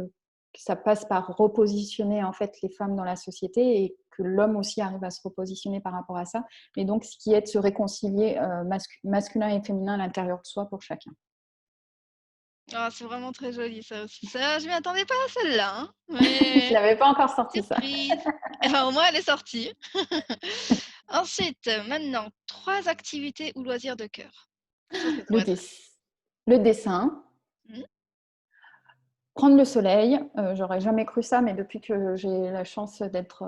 ça passe par repositionner en fait les femmes dans la société et que l'homme aussi arrive à se repositionner par rapport à ça. Mais donc ce qui est de se réconcilier masculin et féminin à l'intérieur de soi pour chacun. Ah, c'est vraiment très joli ça aussi. Ça, je m'y attendais pas à celle-là, hein, Je mais l'avais pas encore sorti ça. surprise. Enfin, au moins, elle est sortie. Ensuite, maintenant, 3 activités ou loisirs de cœur. Ça Le, pourrait être le dessin, mmh, prendre le soleil. J'aurais jamais cru ça, mais depuis que j'ai la chance d'être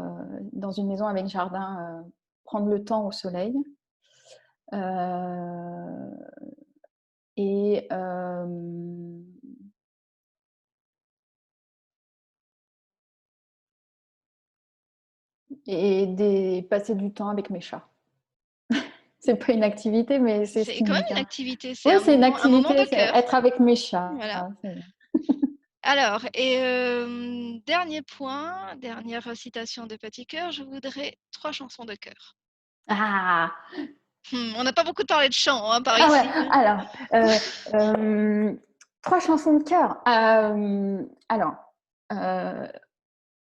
dans une maison avec jardin, prendre le temps au soleil. Euh, et passer du temps avec mes chats. C'est pas une activité, mais c'est ce c'est qui quand me même une vient. activité, c'est Oui, c'est une un moment activité, de c'est cœur. être avec mes chats. Voilà. Alors et dernier point, dernière citation de Petit Cœur, je voudrais 3 chansons de cœur. Ah, On n'a pas beaucoup parlé de chant, hein, par ah ouais, ici, hein. alors, 3 chansons de cœur. Alors,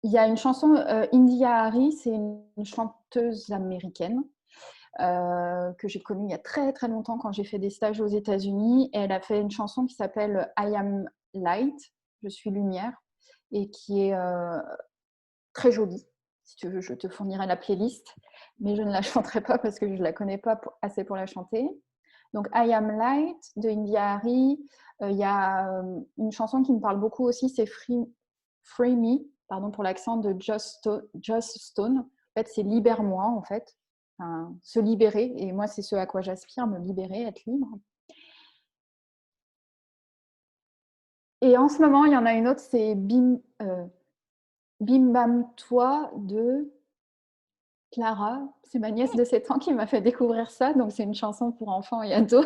il y a une chanson, India Hari, c'est une chanteuse américaine que j'ai connue il y a très très longtemps quand j'ai fait des stages aux États-Unis. Et elle a fait une chanson qui s'appelle I Am Light, je suis lumière, et qui est très jolie. Si tu veux, je te fournirai la playlist, mais je ne la chanterai pas parce que je ne la connais pas assez pour la chanter. Donc I Am Light de India Hari. Il y a une chanson qui me parle beaucoup aussi, c'est Free Me, pardon pour l'accent, de Joss Stone. En fait, c'est libère-moi, en fait. Enfin, se libérer. Et moi, c'est ce à quoi j'aspire, me libérer, être libre. Et en ce moment, il y en a une autre, c'est Bim Bam Toi de Clara. C'est ma nièce de 7 ans qui m'a fait découvrir ça. Donc, c'est une chanson pour enfants et ados.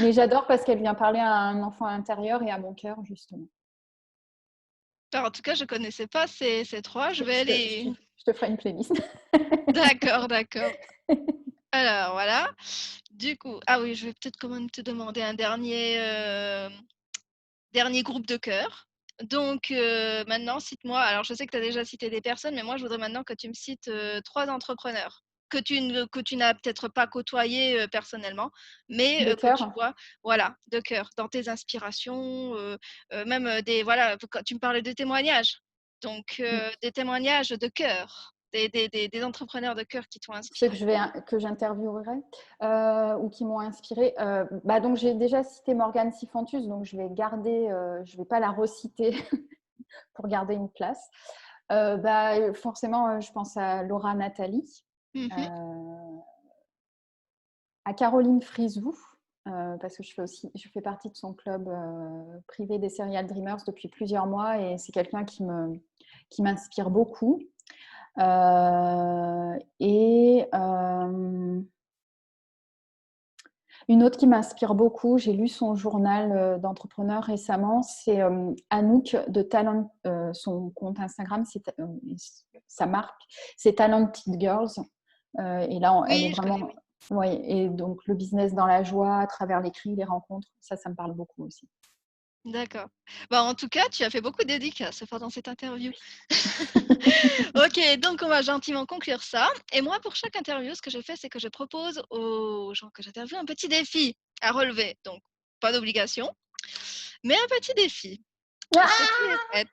Mais j'adore parce qu'elle vient parler à un enfant intérieur et à mon cœur, justement. Alors, en tout cas, je connaissais pas ces 3, je vais les Je te ferai une playlist. d'accord, d'accord. Alors voilà, du coup ah oui, je vais peut-être quand même te demander un dernier groupe de cœur. Donc maintenant cite-moi alors je sais que tu as déjà cité des personnes, mais moi je voudrais maintenant que tu me cites, 3 entrepreneurs que tu n'as peut-être pas côtoyés, personnellement, mais De que tu cœur. vois voilà, de cœur, dans tes inspirations, même, des voilà, quand tu me parlais de témoignages, donc des témoignages de cœur, des entrepreneurs de cœur qui t'ont Ceux inspiré. que j'interviewerai ou qui m'ont inspiré. Donc j'ai déjà cité Morgane Sifantus, donc je vais garder, je vais pas la reciter pour garder une place. Forcément, je pense à Laura Nathalie, Mmh. à Caroline Frisou, parce que je fais partie de son club privé des Serial Dreamers depuis plusieurs mois et c'est quelqu'un qui m'inspire beaucoup. Et une autre qui m'inspire beaucoup, j'ai lu son journal d'entrepreneur récemment, c'est Anouk de Talent. Son compte Instagram, sa marque, c'est Talented Girls. Et là, elle est Oui, je connais, vraiment. oui. Ouais, et donc le business dans la joie, à travers l'écrit, les rencontres, ça me parle beaucoup aussi. D'accord. Bah, en tout cas, tu as fait beaucoup de dédicaces pendant cette interview. OK, donc on va gentiment conclure ça et moi, pour chaque interview, ce que je fais, c'est que je propose aux gens que j'interviewe un petit défi à relever. Donc pas d'obligation, mais un petit défi. Est-ce que tu es prête?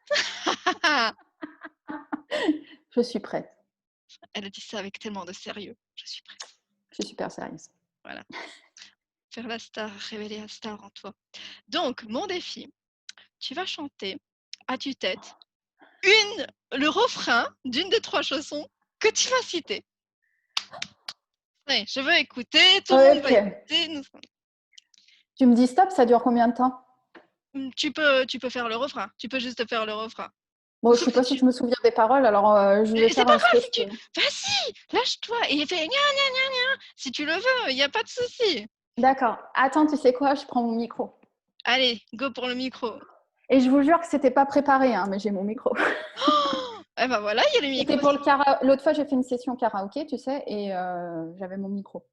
Je suis prête. Elle a dit ça avec tellement de sérieux. Je suis prête. Je suis super sérieuse. Voilà, faire la star, révéler la star en toi. Donc mon défi, tu vas chanter à tue-tête le refrain d'une des 3 chansons que tu vas citer. Ouais, je veux écouter, tout le monde va Ok. écouter. Tu me dis stop, ça dure combien de temps? Tu peux faire le refrain. Tu peux juste faire le refrain. Bon, je Sauf sais si pas si tu je me souviens des paroles, alors je vais c'est faire pas ce que grave je si tu peux. vas-y, lâche-toi et fais gna gna gna gna si tu le veux, il y a pas de souci. D'accord. Attends, tu sais quoi? Je prends mon micro. Allez, go pour le micro. Et je vous jure que c'était pas préparé, hein, mais j'ai mon micro. Eh ben voilà, il y a le C'était micro. pour l'autre fois, j'ai fait une session karaoké, tu sais, et j'avais mon micro.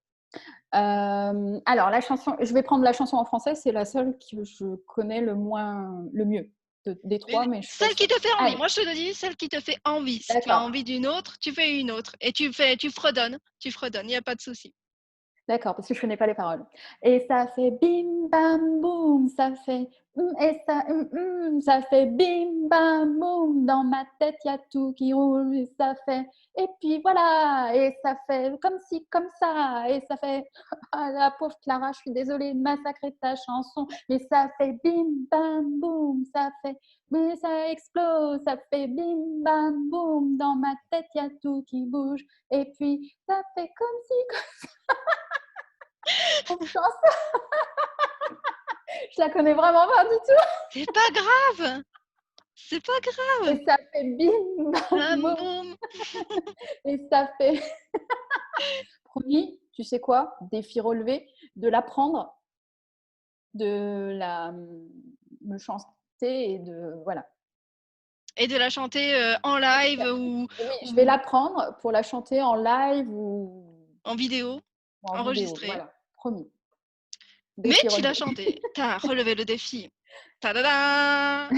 Alors, la chanson, je vais prendre la chanson en français, c'est la seule que je connais le mieux des trois, mais je suis pas Celle qui sûre. te fait envie. Allez, Moi, je te dis celle qui te fait envie. Si tu as d'accord. envie d'une autre, tu fais une autre. Et tu fredonnes. Tu fredonnes, il n'y a pas de souci. D'accord, parce que je connais pas les paroles. Et ça fait bim bam boum, ça fait et ça ça fait bim bam boum. Dans ma tête, il y a tout qui roule, et ça fait et puis voilà, et ça fait comme ci, comme ça, et ça fait ah la pauvre Clara, je suis désolée de massacrer ta chanson, mais ça fait bim bam boum, ça fait mais ça explose, ça fait bim bam boum. Dans ma tête, il y a tout qui bouge, et puis ça fait comme ci. Je la connais vraiment pas du tout. C'est pas grave. C'est pas grave. Et ça fait bim bam Bam, boum. boum. Et ça fait promis, tu sais quoi? Défi relevé, de l'apprendre, de la me chanter et de voilà. Et de la chanter en live Oui, je vais ou l'apprendre pour la chanter en live en vidéo, ou en vidéo. enregistrée. Voilà, promis. Mais Défi tu l'as relevé. chanté. Tu as relevé le défi. Tadada!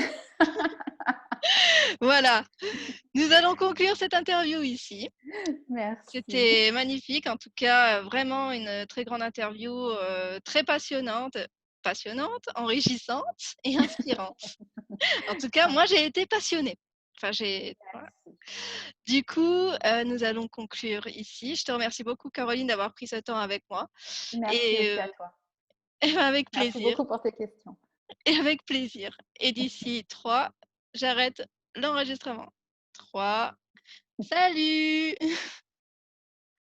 Voilà. Nous allons conclure cette interview ici. Merci. C'était magnifique, en tout cas, vraiment une très grande interview, très passionnante, enrichissante et inspirante. En tout cas, moi, j'ai été passionnée. Enfin, voilà. Merci. Du coup, nous allons conclure ici. Je te remercie beaucoup, Caroline, d'avoir pris ce temps avec moi Merci et aussi à toi. avec Merci plaisir beaucoup pour tes questions. et avec plaisir. Et d'ici 3, j'arrête l'enregistrement. 3. Salut!